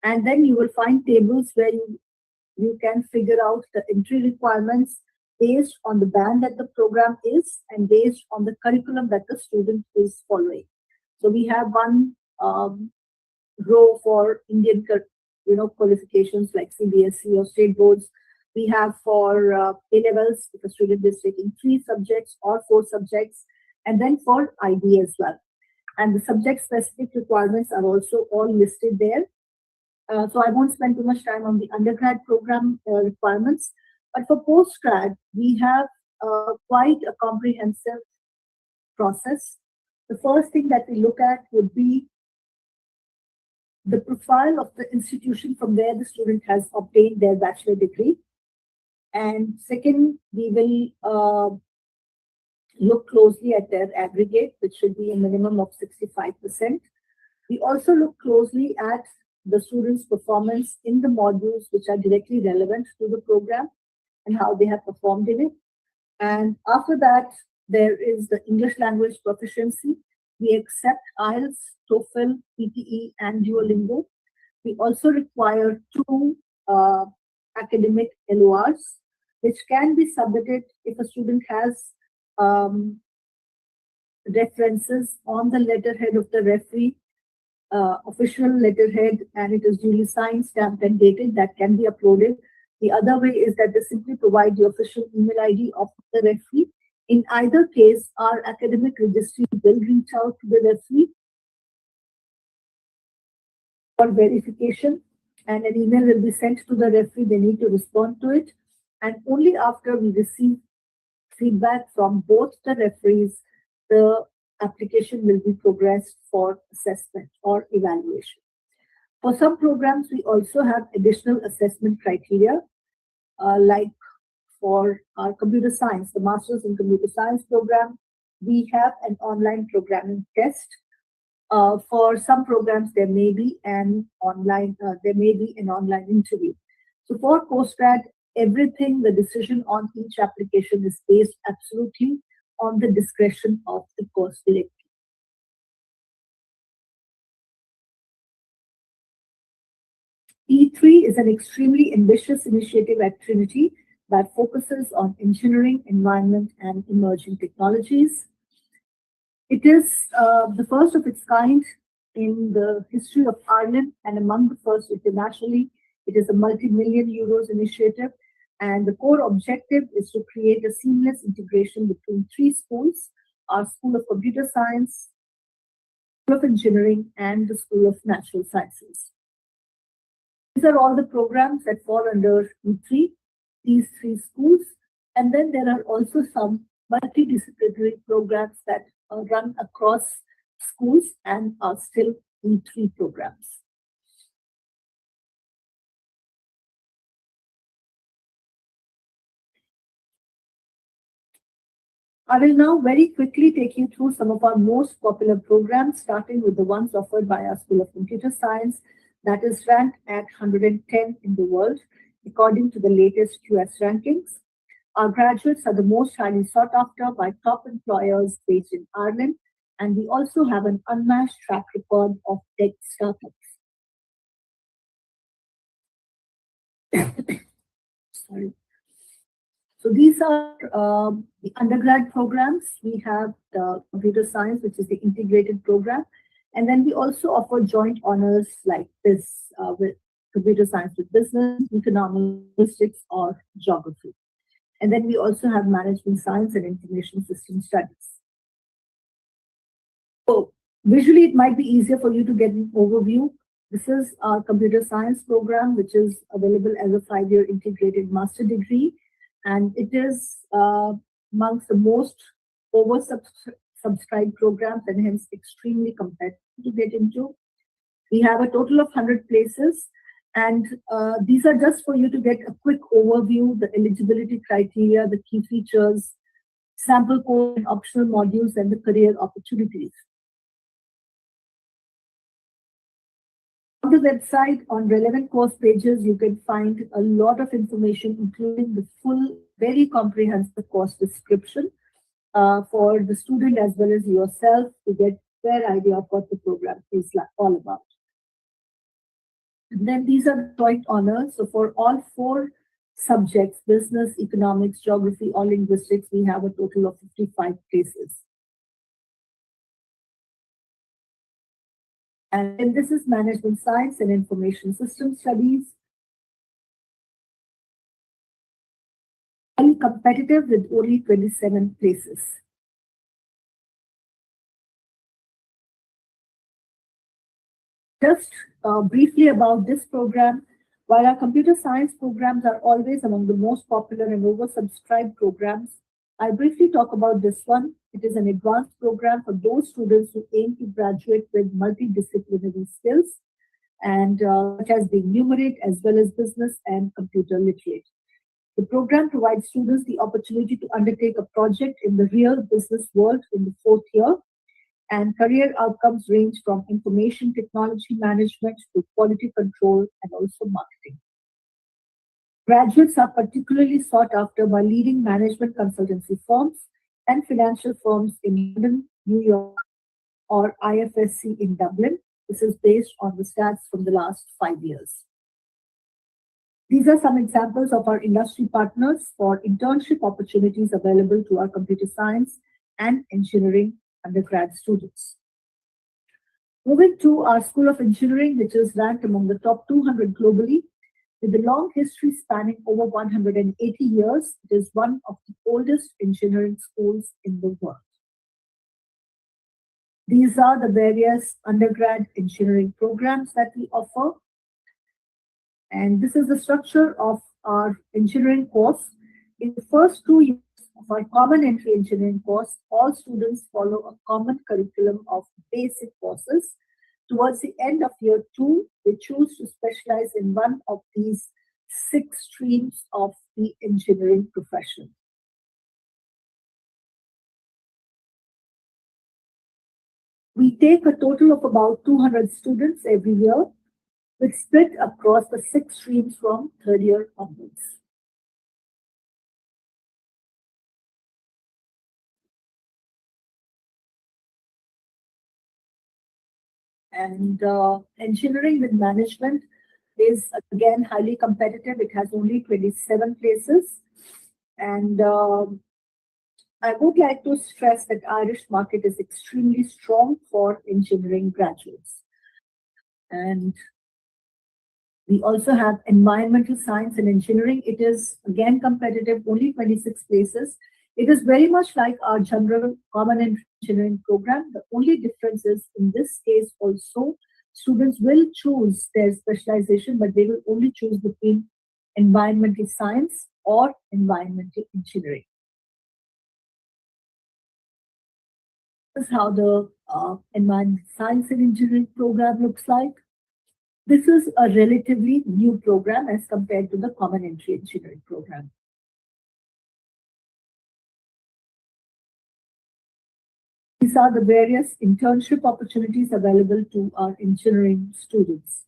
D: And then you will find tables where you can figure out the entry requirements based on the band that the program is and based on the curriculum that the student is following. So we have one row for Indian qualifications like CBSE or state boards. We have for A-levels, if a student is taking 3 subjects or 4 subjects, and then for IB as well. And the subject-specific requirements are also all listed there. So I won't spend too much time on the undergrad program requirements. But for postgrad, we have quite a comprehensive process. The first thing that we look at would be the profile of the institution from where the student has obtained their bachelor degree. And second, we will look closely at their aggregate, which should be a minimum of 65%. We also look closely at the students' performance in the modules which are directly relevant to the program and how they have performed in it. And after that, there is the English language proficiency. We accept IELTS, TOEFL, PTE, and Duolingo. We also require 2 academic LORs, which can be submitted if a student has references on the letterhead of the referee, official letterhead, and it is duly signed, stamped, and dated. That can be uploaded. The other way is that they simply provide the official email ID of the referee. In either case, our academic registry will reach out to the referee for verification, and an email will be sent to the referee. They need to respond to it, and only after we receive feedback from both the referees, the application will be progressed for assessment or evaluation. For some programs, we also have additional assessment criteria, like for our computer science, the Masters in Computer Science program, we have an online programming test. For some programs, there may be an online interview. So for postgrad, everything, the decision on each application is based absolutely on the discretion of the course director. E3 is an extremely ambitious initiative at Trinity that focuses on engineering, environment, and emerging technologies. It is the first of its kind in the history of Ireland and among the first internationally. It is a multi-million euros initiative, and the core objective is to create a seamless integration between 3 schools: our School of Computer Science, School of Engineering, and the School of Natural Sciences. These are all the programs that fall under E3, these 3 schools. And then there are also some multidisciplinary programs that run across schools and are still E3 programs. I will now very quickly take you through some of our most popular programs, starting with the ones offered by our School of Computer Science, that is ranked at 110 in the world, according to the latest QS rankings. Our graduates are the most highly sought after by top employers based in Ireland, and we also have an unmatched track record of tech startups. Sorry. So these are the undergrad programs. We have the computer science, which is the integrated program. And then we also offer joint honors like this with computer science with business, economics, linguistics, or geography. And then we also have management science and information system studies. So visually, it might be easier for you to get an overview. This is our computer science program, which is available as a 5-year integrated master degree. And it is amongst the most oversubscribed programs and hence extremely competitive to get into. We have a total of 100 places. And these are just for you to get a quick overview, the eligibility criteria, the key features, sample code and optional modules, and the career opportunities. On the website, on relevant course pages, you can find a lot of information, including the full, very comprehensive course description for the student as well as yourself to get a fair idea of what the program is all about. And then these are the joint honors. So for all 4 subjects, business, economics, geography, or linguistics, we have a total of 55 places. And then this is management science and information system studies. Highly competitive with only 27 places. Just briefly about this program, while our computer science programs are always among the most popular and oversubscribed programs, I briefly talk about this one. It is an advanced program for those students who aim to graduate with multidisciplinary skills and such as being numerate as well as business and computer literate. The program provides students the opportunity to undertake a project in the real business world in the fourth year, and career outcomes range from information technology management to quality control and also marketing. Graduates are particularly sought after by leading management consultancy firms and financial firms in London, New York, or IFSC in Dublin. This is based on the stats from the last 5 years. These are some examples of our industry partners for internship opportunities available to our computer science and engineering undergrad students. Moving to our School of Engineering, which is ranked among the top 200 globally, with a long history spanning over 180 years, it is one of the oldest engineering schools in the world. These are the various undergrad engineering programs that we offer. And this is the structure of our engineering course. In the first 2 years of our common entry engineering course, all students follow a common curriculum of basic courses. Towards the end of year 2, they choose to specialize in one of these 6 streams of the engineering profession. We take a total of about 200 students every year, with split across the 6 streams from third year onwards. And engineering with management is again highly competitive. It has only 27 places. And I would like to stress that Irish market is extremely strong for engineering graduates. And we also have environmental science and engineering. It is again competitive, only 26 places. It is very much like our general common engineering program. The only difference is in this case also, students will choose their specialization, but they will only choose between environmental science or environmental engineering. This is how the environmental science and engineering program looks like. This is a relatively new program as compared to the common entry engineering program. These are the various internship opportunities available to our engineering students.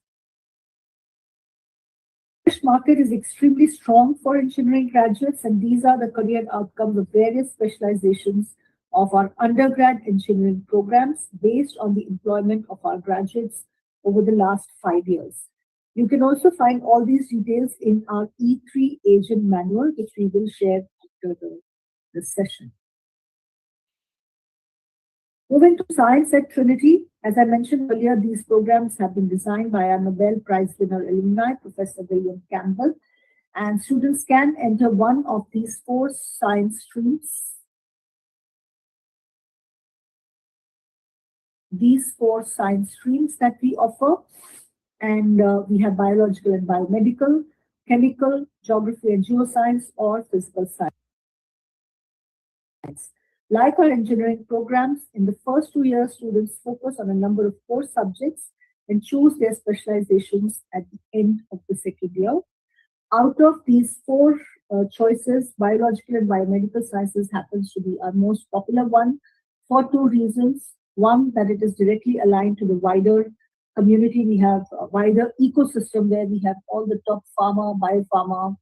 D: The Irish market is extremely strong for engineering graduates, and these are the career outcomes of various specializations of our undergrad engineering programs based on the employment of our graduates over the last 5 years. You can also find all these details in our E3 agent manual, which we will share after this session. Moving to science at Trinity, as I mentioned earlier, these programs have been designed by our Nobel Prize winner alumni, Professor William Campbell, and students can enter one of these 4 science streams. These 4 science streams that we offer, and we have biological and biomedical, chemical, geography and geoscience, or physical science. Like our engineering programs, in the first 2 years, students focus on a number of core subjects and choose their specializations at the end of the second year. Out of these 4 choices, biological and biomedical sciences happens to be our most popular one for 2 reasons. One, that it is directly aligned to the wider community. We have a wider ecosystem where we have all the top pharma, biopharma,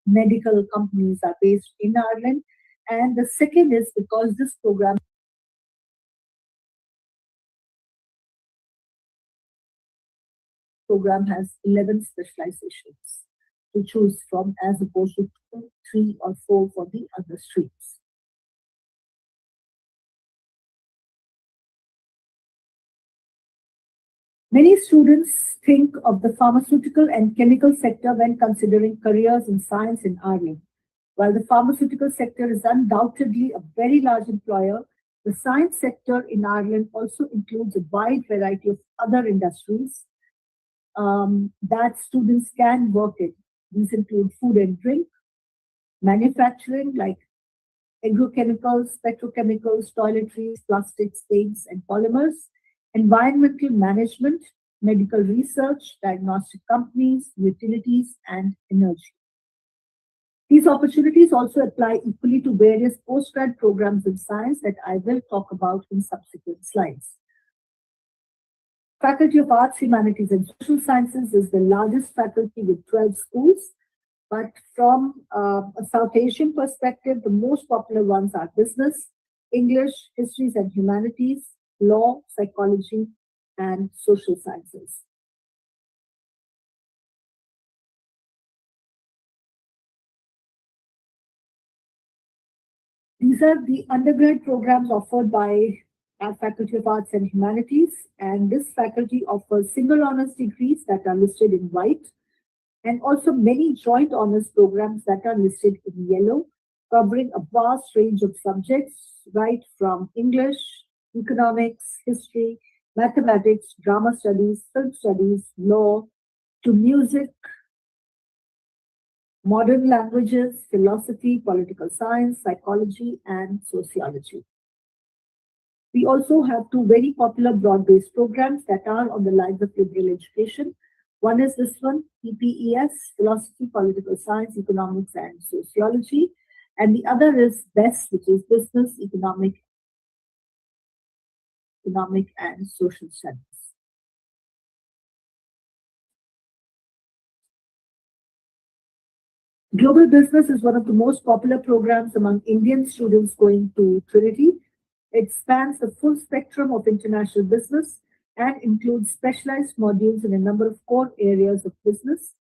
D: medical companies are based in Ireland. And the second is because this program has 11 specializations to choose from as opposed to 2, 3, or 4 for the other streams. Many students think of the pharmaceutical and chemical sector when considering careers in science in Ireland. While the pharmaceutical sector is undoubtedly a very large employer, the science sector in Ireland also includes a wide variety of other industries that students can work in. These include food and drink, manufacturing like agrochemicals, petrochemicals, toiletries, plastics, paints, and polymers, environmental management, medical research, diagnostic companies, utilities, and energy. These opportunities also apply equally to various postgrad programs in science that I will talk about in subsequent slides. Faculty of Arts, Humanities, and Social Sciences is the largest faculty with 12 schools, but from a South Asian perspective, the most popular ones are business, English, histories and humanities, law, psychology, and social sciences. These are the undergrad programs offered by our Faculty of Arts and Humanities, and this faculty offers single honors degrees that are listed in white, and also many joint honors programs that are listed in yellow, covering a vast range of subjects, right from English, economics, history, mathematics, drama studies, film studies, law, to music, modern languages, philosophy, political science, psychology, and sociology. We also have two very popular broad-based programs that are on the lines of liberal education. One is this one, PPES, Philosophy, Political Science, Economics, and Sociology. And the other is BESS, which is Business, Economic, and Social Studies. Global Business is one of the most popular programs among Indian students going to Trinity. It spans the full spectrum of international business and includes specialized modules in a number of core areas of business.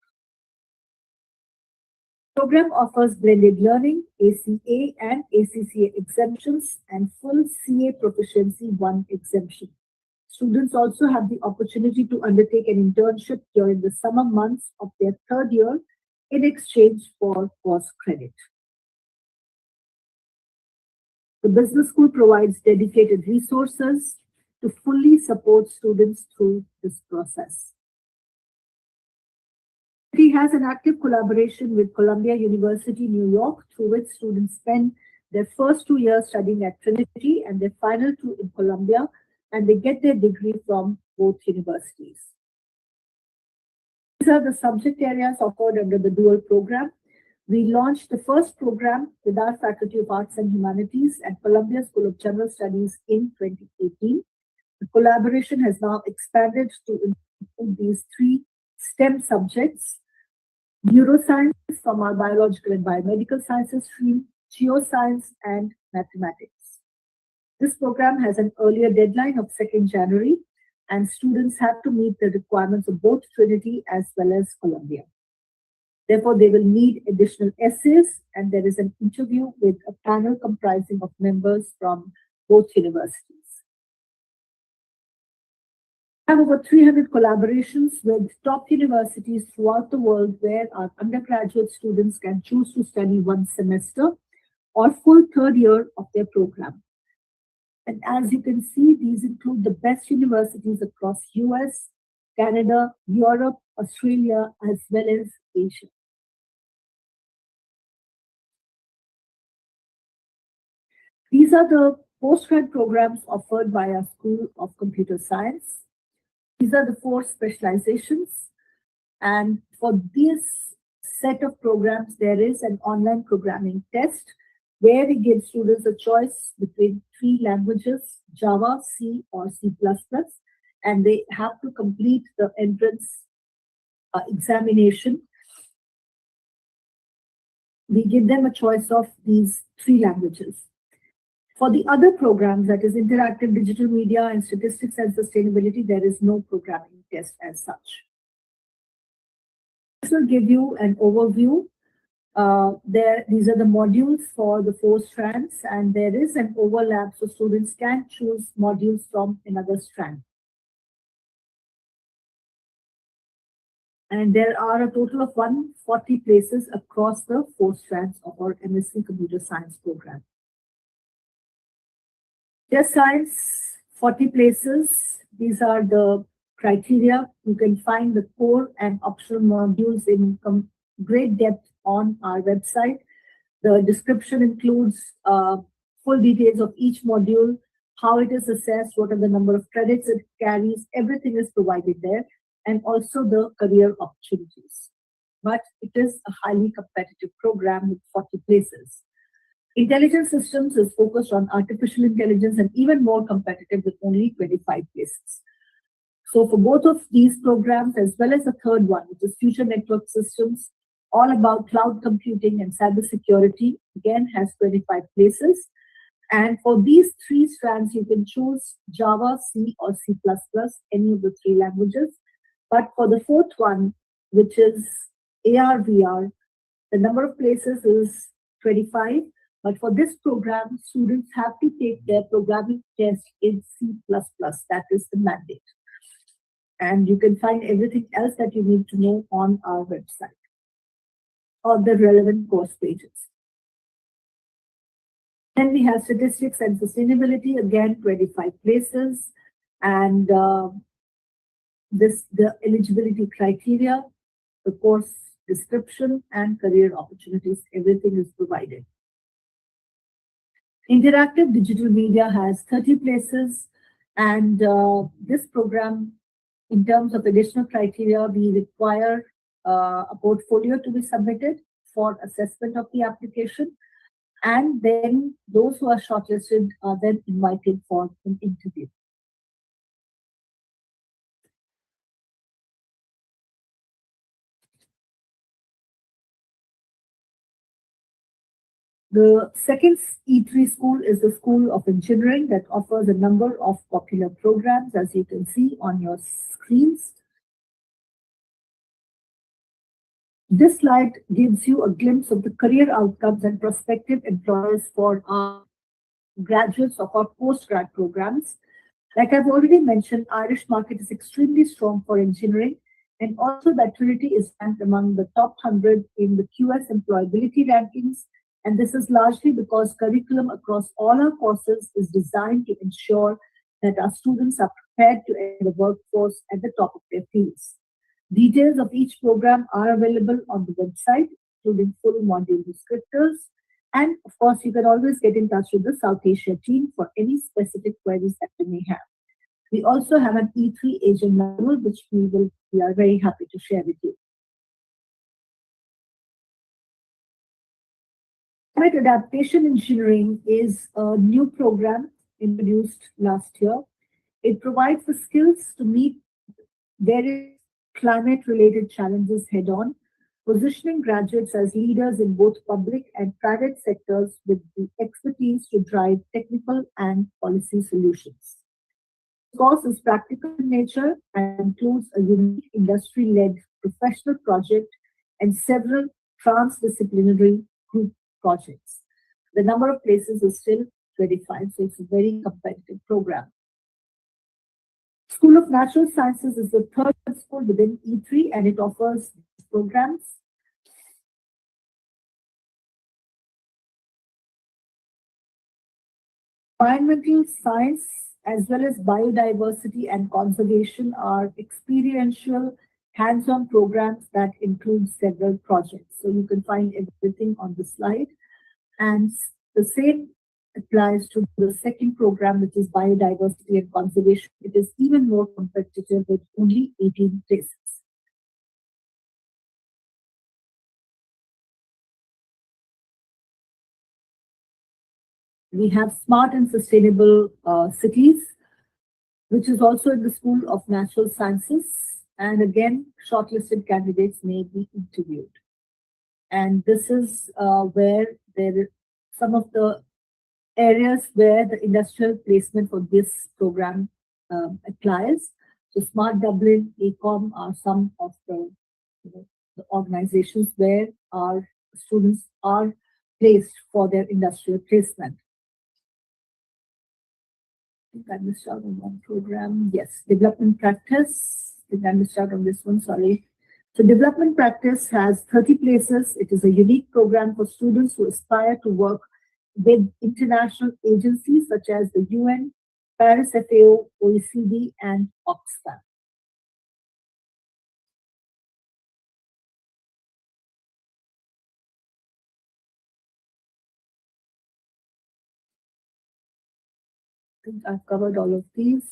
D: The program offers blended learning, ACA and ACCA exemptions, and full CA Proficiency 1 exemption. Students also have the opportunity to undertake an internship during the summer months of their third year in exchange for course credit. The business school provides dedicated resources to fully support students through this process. It has an active collaboration with Columbia University, New York, through which students spend their first 2 years studying at Trinity and their final 2 in Columbia, and they get their degree from both universities. These are the subject areas offered under the dual program. We launched the first program with our Faculty of Arts and Humanities at Columbia School of General Studies in 2018. The collaboration has now expanded to include these 3 STEM subjects: neuroscience from our biological and biomedical sciences stream, geoscience, and mathematics. This program has an earlier deadline of 2nd January, and students have to meet the requirements of both Trinity as well as Columbia. Therefore, they will need additional essays, and there is an interview with a panel comprising of members from both universities. We have over 300 collaborations with top universities throughout the world where our undergraduate students can choose to study 1 semester or full third year of their program. And as you can see, these include the best universities across US, Canada, Europe, Australia, as well as Asia. These are the postgrad programs offered by our School of Computer Science. These are the 4 specializations. And for this set of programs, there is an online programming test where we give students a choice between 3 languages, Java, C, or C++, and they have to complete the entrance examination. We give them a choice of these 3 languages. For the other programs, that is interactive digital media and statistics and sustainability, there is no programming test as such. This will give you an overview. These are the modules for the 4 strands, and there is an overlap, so students can choose modules from another strand. And there are a total of 140 places across the 4 strands of our MSc Computer Science program. Just science, 40 places. These are the criteria. You can find the core and optional modules in great depth on our website. The description includes full details of each module, how it is assessed, what are the number of credits it carries, everything is provided there, and also the career opportunities. But it is a highly competitive program with 40 places. Intelligent systems is focused on artificial intelligence and even more competitive with only 25 places. So for both of these programs, as well as the third one, which is future network systems, all about cloud computing and cybersecurity, again has 25 places. And for these three strands, you can choose Java, C, or C++, any of the three languages. But for the fourth one, which is AR, VR, the number of places is 25. But for this program, students have to take their programming test in C++. That is the mandate. And you can find everything else that you need to know on our website or the relevant course pages. Then we have statistics and sustainability, again, 25 places. And the eligibility criteria, the course description, and career opportunities, everything is provided. Interactive digital media has 30 places, and this program, in terms of additional criteria, we require a portfolio to be submitted for assessment of the application, and then those who are shortlisted are then invited for an interview. The second E3 school is the School of Engineering that offers a number of popular programs, as you can see on your screens. This slide gives you a glimpse of the career outcomes and prospective employers for our graduates of our postgrad programs. Like I've already mentioned, Irish market is extremely strong for engineering, and also that Trinity is ranked among the top 100 in the QS employability rankings. And this is largely because curriculum across all our courses is designed to ensure that our students are prepared to enter the workforce at the top of their fields. Details of each program are available on the website, including full module descriptors. And of course, you can always get in touch with the South Asia team for any specific queries that you may have. We also have an E3 agent manual, which we are very happy to share with you. Climate Adaptation Engineering is a new program introduced last year. It provides the skills to meet various climate-related challenges head-on, positioning graduates as leaders in both public and private sectors with the expertise to drive technical and policy solutions. The course is practical in nature and includes a unique industry-led professional project and several transdisciplinary group projects. The number of places is still 25, so it's a very competitive program. School of Natural Sciences is the third school within E3, and it offers programs. Environmental science as well as biodiversity and conservation are experiential hands-on programs that include several projects. So you can find everything on the slide. And the same applies to the second program, which is biodiversity and conservation. It is even more competitive with only 18 places. We have smart and sustainable cities, which is also in the School of Natural Sciences. And again, shortlisted candidates may be interviewed. And this is where there are some of the areas where the industrial placement for this program applies. So Smart Dublin, ACOM are some of the organizations where our students are placed for their industrial placement. I think I missed out on one program. Yes, development practice. I think I missed out on this one, sorry. So development practice has 30 places. It is a unique program for students who aspire to work with international agencies such as the UN, Paris FAO, OECD, and Oxfam. think I've covered all of these.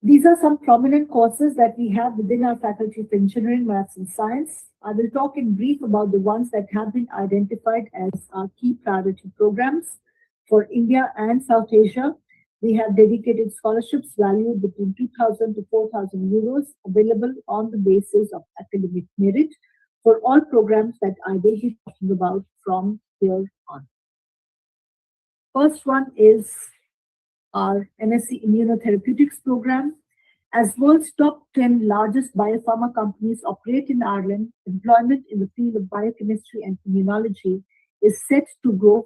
D: These are some prominent courses that we have within our Faculty of Engineering, Maths and Science. I will talk in brief about the ones that have been identified as our key priority programs. For India and South Asia, we have dedicated scholarships valued between 2,000 to 4,000 euros available on the basis of academic merit for all programs that I will be talking about from here on. First one is our MSc Immunotherapeutics program. As world's top 10 largest biopharma companies operate in Ireland, employment in the field of biochemistry and immunology is set to grow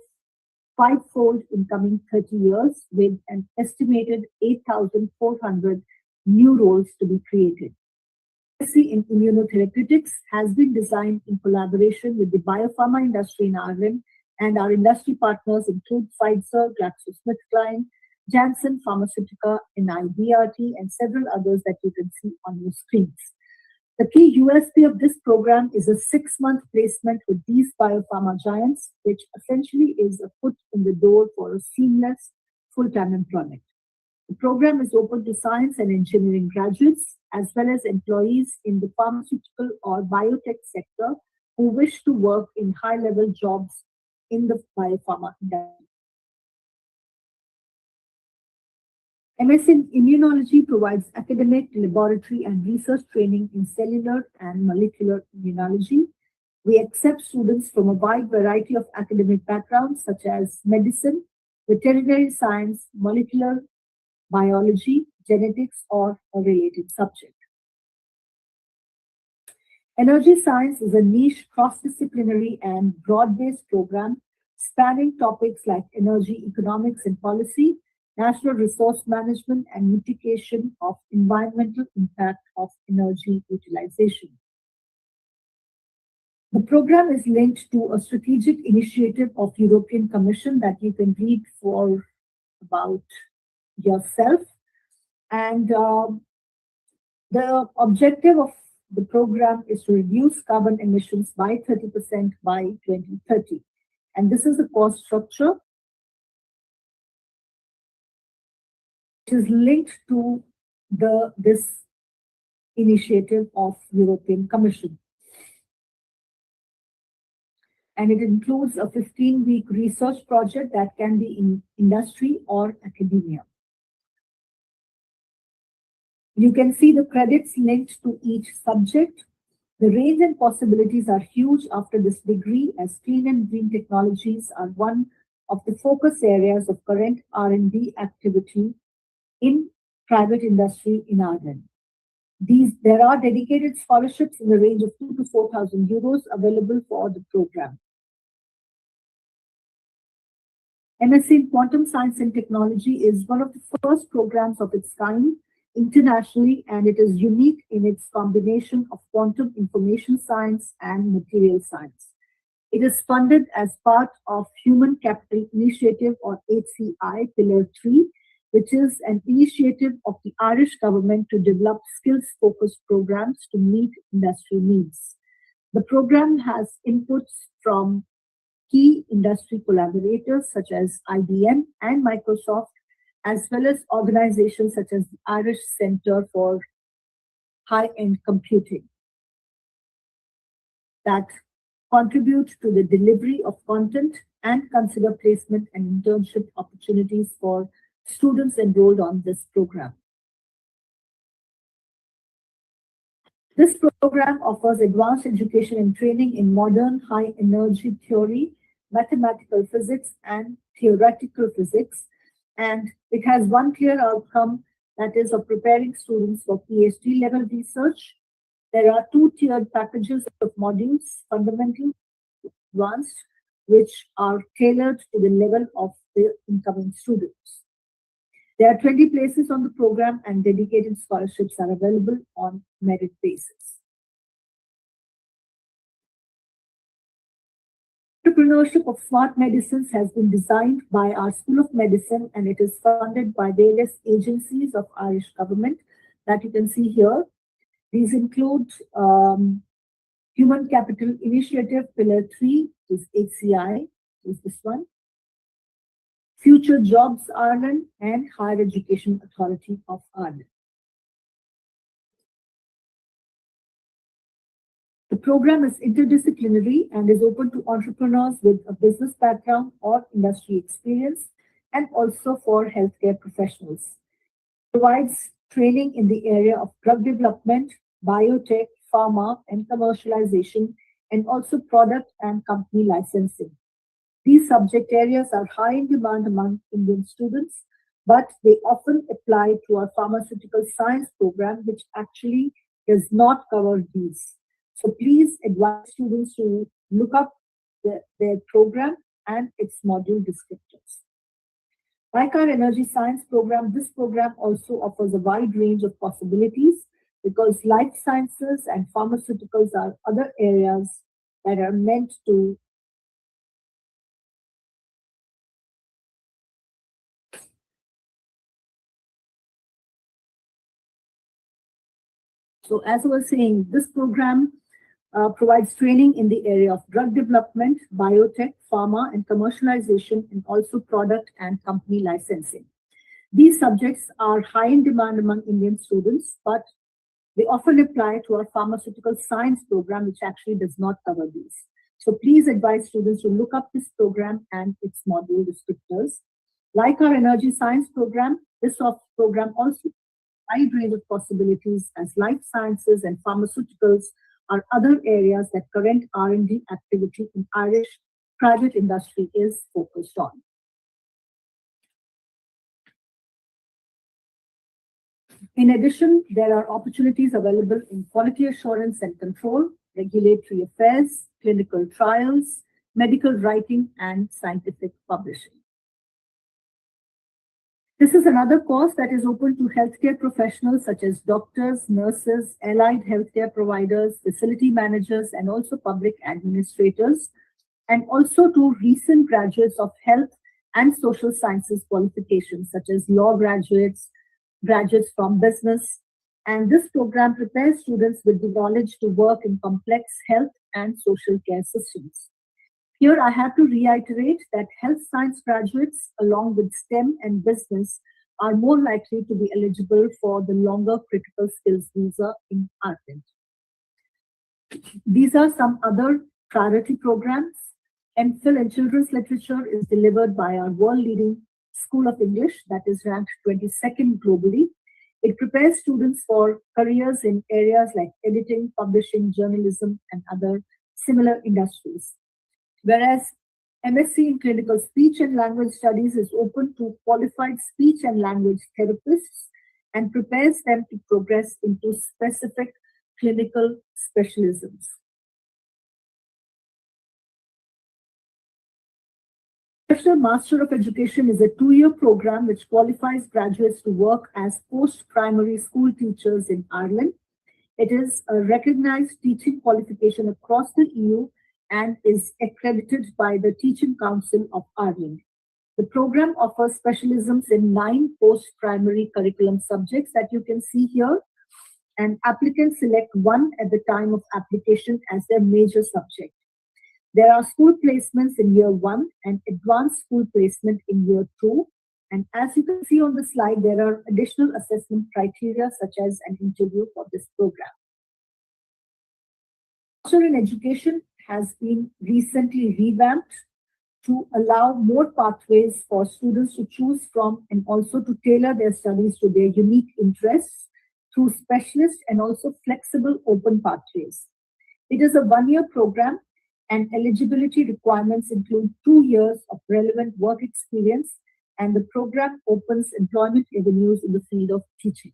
D: fivefold in coming 30 years, with an estimated 8,400 new roles to be created. MSc in Immunotherapeutics has been designed in collaboration with the biopharma industry in Ireland, and our industry partners include Pfizer, GlaxoSmithKline, Janssen Pharmaceuticals, NIBRT, and several others that you can see on your screens. The key USP of this program is a 6-month placement with these biopharma giants, which essentially is a foot in the door for a seamless full-time employment. The program is open to science and engineering graduates, as well as employees in the pharmaceutical or biotech sector who wish to work in high-level jobs in the biopharma industry. MSc in Immunology provides academic, laboratory, and research training in cellular and molecular immunology. We accept students from a wide variety of academic backgrounds such as medicine, veterinary science, molecular biology, genetics, or a related subject. Energy science is a niche, cross-disciplinary, and broad-based program spanning topics like energy economics and policy, natural resource management, and mitigation of environmental impact of energy utilization. The program is linked to a strategic initiative of European Commission that you can read for about yourself. And the objective of the program is to reduce carbon emissions by 30% by 2030. And this is the cost structure, which is linked to this initiative of European Commission. And it includes a 15-week research project that can be in industry or academia. You can see the credits linked to each subject. The range and possibilities are huge after this degree, as clean and green technologies are one of the focus areas of current R&D activity in private industry in Ireland. There are dedicated scholarships in the range of 2,000 to 4,000 euros available for the program. MSc in Quantum Science and Technology is one of the first programs of its kind internationally, and it is unique in its combination of quantum information science and material science. It is funded as part of Human Capital Initiative, or HCI Pillar 3, which is an initiative of the Irish government to develop skills-focused programs to meet industry needs. The program has inputs from key industry collaborators such as IBM and Microsoft, as well as organizations such as the Irish Centre for High-End Computing that contribute to the delivery of content and consider placement and internship opportunities for students enrolled on this program. This program offers advanced education and training in modern high-energy theory, mathematical physics, and theoretical physics, and it has one clear outcome, that is of preparing students for PhD level research. There are 2 tiered packages of modules, fundamental, advanced, which are tailored to the level of the incoming students. There are 20 places on the program, and dedicated scholarships are available on merit basis. Entrepreneurship of smart medicines has been designed by our School of Medicine, and it is funded by various agencies of Irish government that you can see here. These include Human Capital Initiative Pillar 3 is HCI, is this one. Future Jobs Ireland and Higher Education Authority of Ireland. The program is interdisciplinary and is open to entrepreneurs with a business background or industry experience, and also for healthcare professionals. It provides training in the area of drug development, biotech, pharma, and commercialization, and also product and company licensing. These subject areas are high in demand among Indian students, but they often apply to our pharmaceutical science program, which actually does not cover these. So please advise students to look up their program and its module descriptors. Like our energy science program, this program also offers a wide range of possibilities because life sciences and pharmaceuticals are other areas that are meant to So as I was saying, this program provides training in the area of drug development, biotech, pharma, and commercialization, and also product and company licensing. These subjects are high in demand among Indian students, but they often apply to our pharmaceutical science program, which actually does not cover these. So please advise students to look up this program and its module descriptors. Like our energy science program, this program also wide range of possibilities as life sciences and pharmaceuticals are other areas that current R&D activity in Irish private industry is focused on. In addition, there are opportunities available in quality assurance and control, regulatory affairs, clinical trials, medical writing, and scientific publishing. This is another course that is open to healthcare professionals such as doctors, nurses, allied healthcare providers, facility managers, and also public administrators, and also to recent graduates of health and social sciences qualifications such as law graduates, graduates from business. And this program prepares students with the knowledge to work in complex health and social care systems. Here, I have to reiterate that health science graduates, along with STEM and business, are more likely to be eligible for the longer critical skills visa in Ireland. These are some other priority programs. MPhil in Children's Literature is delivered by our world-leading School of English that is ranked 22nd globally. It prepares students for careers in areas like editing, publishing, journalism, and other similar industries. Whereas MSc in Clinical Speech and Language Studies is open to qualified speech and language therapists and prepares them to progress into specific clinical specialisms. Professional Master of Education is a 2-year program which qualifies graduates to work as post-primary school teachers in Ireland. It is a recognized teaching qualification across the EU and is accredited by the Teaching Council of Ireland. The program offers specialisms in 9 post-primary curriculum subjects that you can see here, and applicants select one at the time of application as their major subject. There are school placements in year 1 and advanced school placement in year 2. And as you can see on the slide, there are additional assessment criteria such as an interview for this program. Master in Education has been recently revamped to allow more pathways for students to choose from and also to tailor their studies to their unique interests through specialist and also flexible open pathways. It is a 1-year program and eligibility requirements include 2 years of relevant work experience, and the program opens employment avenues in the field of teaching.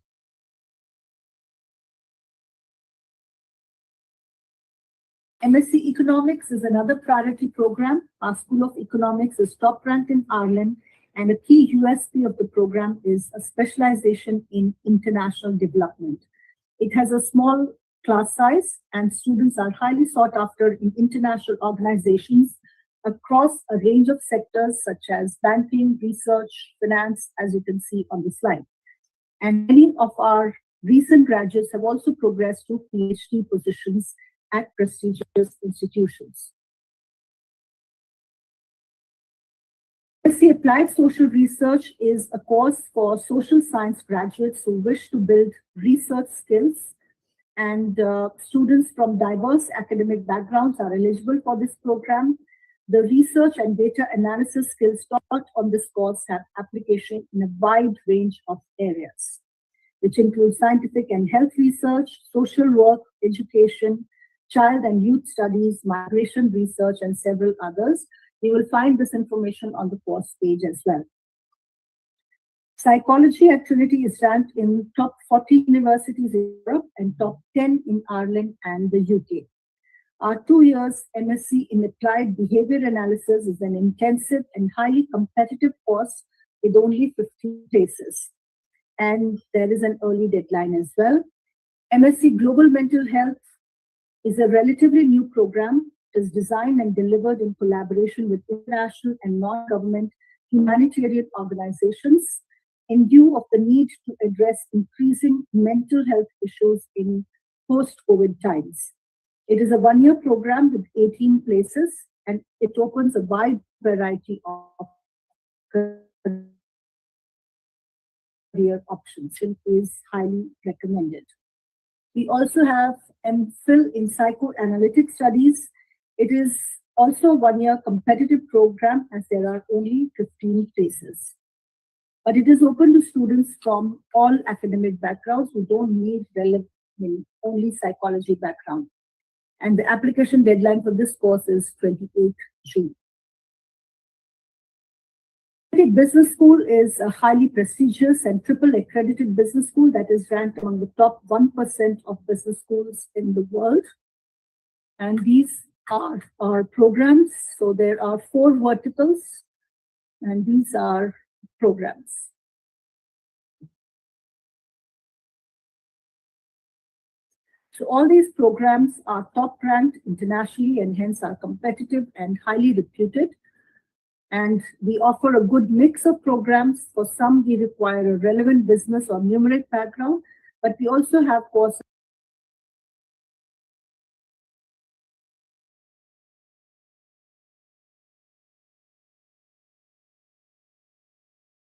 D: MSc Economics is another priority program. Our School of Economics is top ranked in Ireland, and a key USP of the program is a specialization in international development. It has a small class size, and students are highly sought after in international organizations across a range of sectors such as banking, research, finance, as you can see on the slide. And many of our recent graduates have also progressed to PhD positions at prestigious institutions. MSc Applied Social Research is a course for social science graduates who wish to build research skills, and students from diverse academic backgrounds are eligible for this program. The research and data analysis skills taught on this course have application in a wide range of areas, which include scientific and health research, social work, education, child and youth studies, migration research, and several others. You will find this information on the course page as well. Psychology at Trinity is ranked in top 40 universities in Europe and top 10 in Ireland and the UK. Our 2 years MSc in Applied Behavior Analysis is an intensive and highly competitive course with only 15 places. And there is an early deadline as well. MSc Global Mental Health is a relatively new program. It is designed and delivered in collaboration with international and non-government humanitarian organizations in view of the need to address increasing mental health issues in post-COVID times. It is a one-year program with 18 places, and it opens a wide variety of career options and is highly recommended. We also have MPhil in Psychoanalytic Studies. It is also a one-year competitive program as there are only 15 places. But it is open to students from all academic backgrounds who don't need only psychology background. And the application deadline for this course is 28th June. Business School is a highly prestigious and triple accredited business school that is ranked among the top 1% of business schools in the world. And these are our programs. So there are 4 verticals, and these are programs. So all these programs are top ranked internationally and hence are competitive and highly reputed. And we offer a good mix of programs. For some, we require a relevant business or numeric background, but we also have courses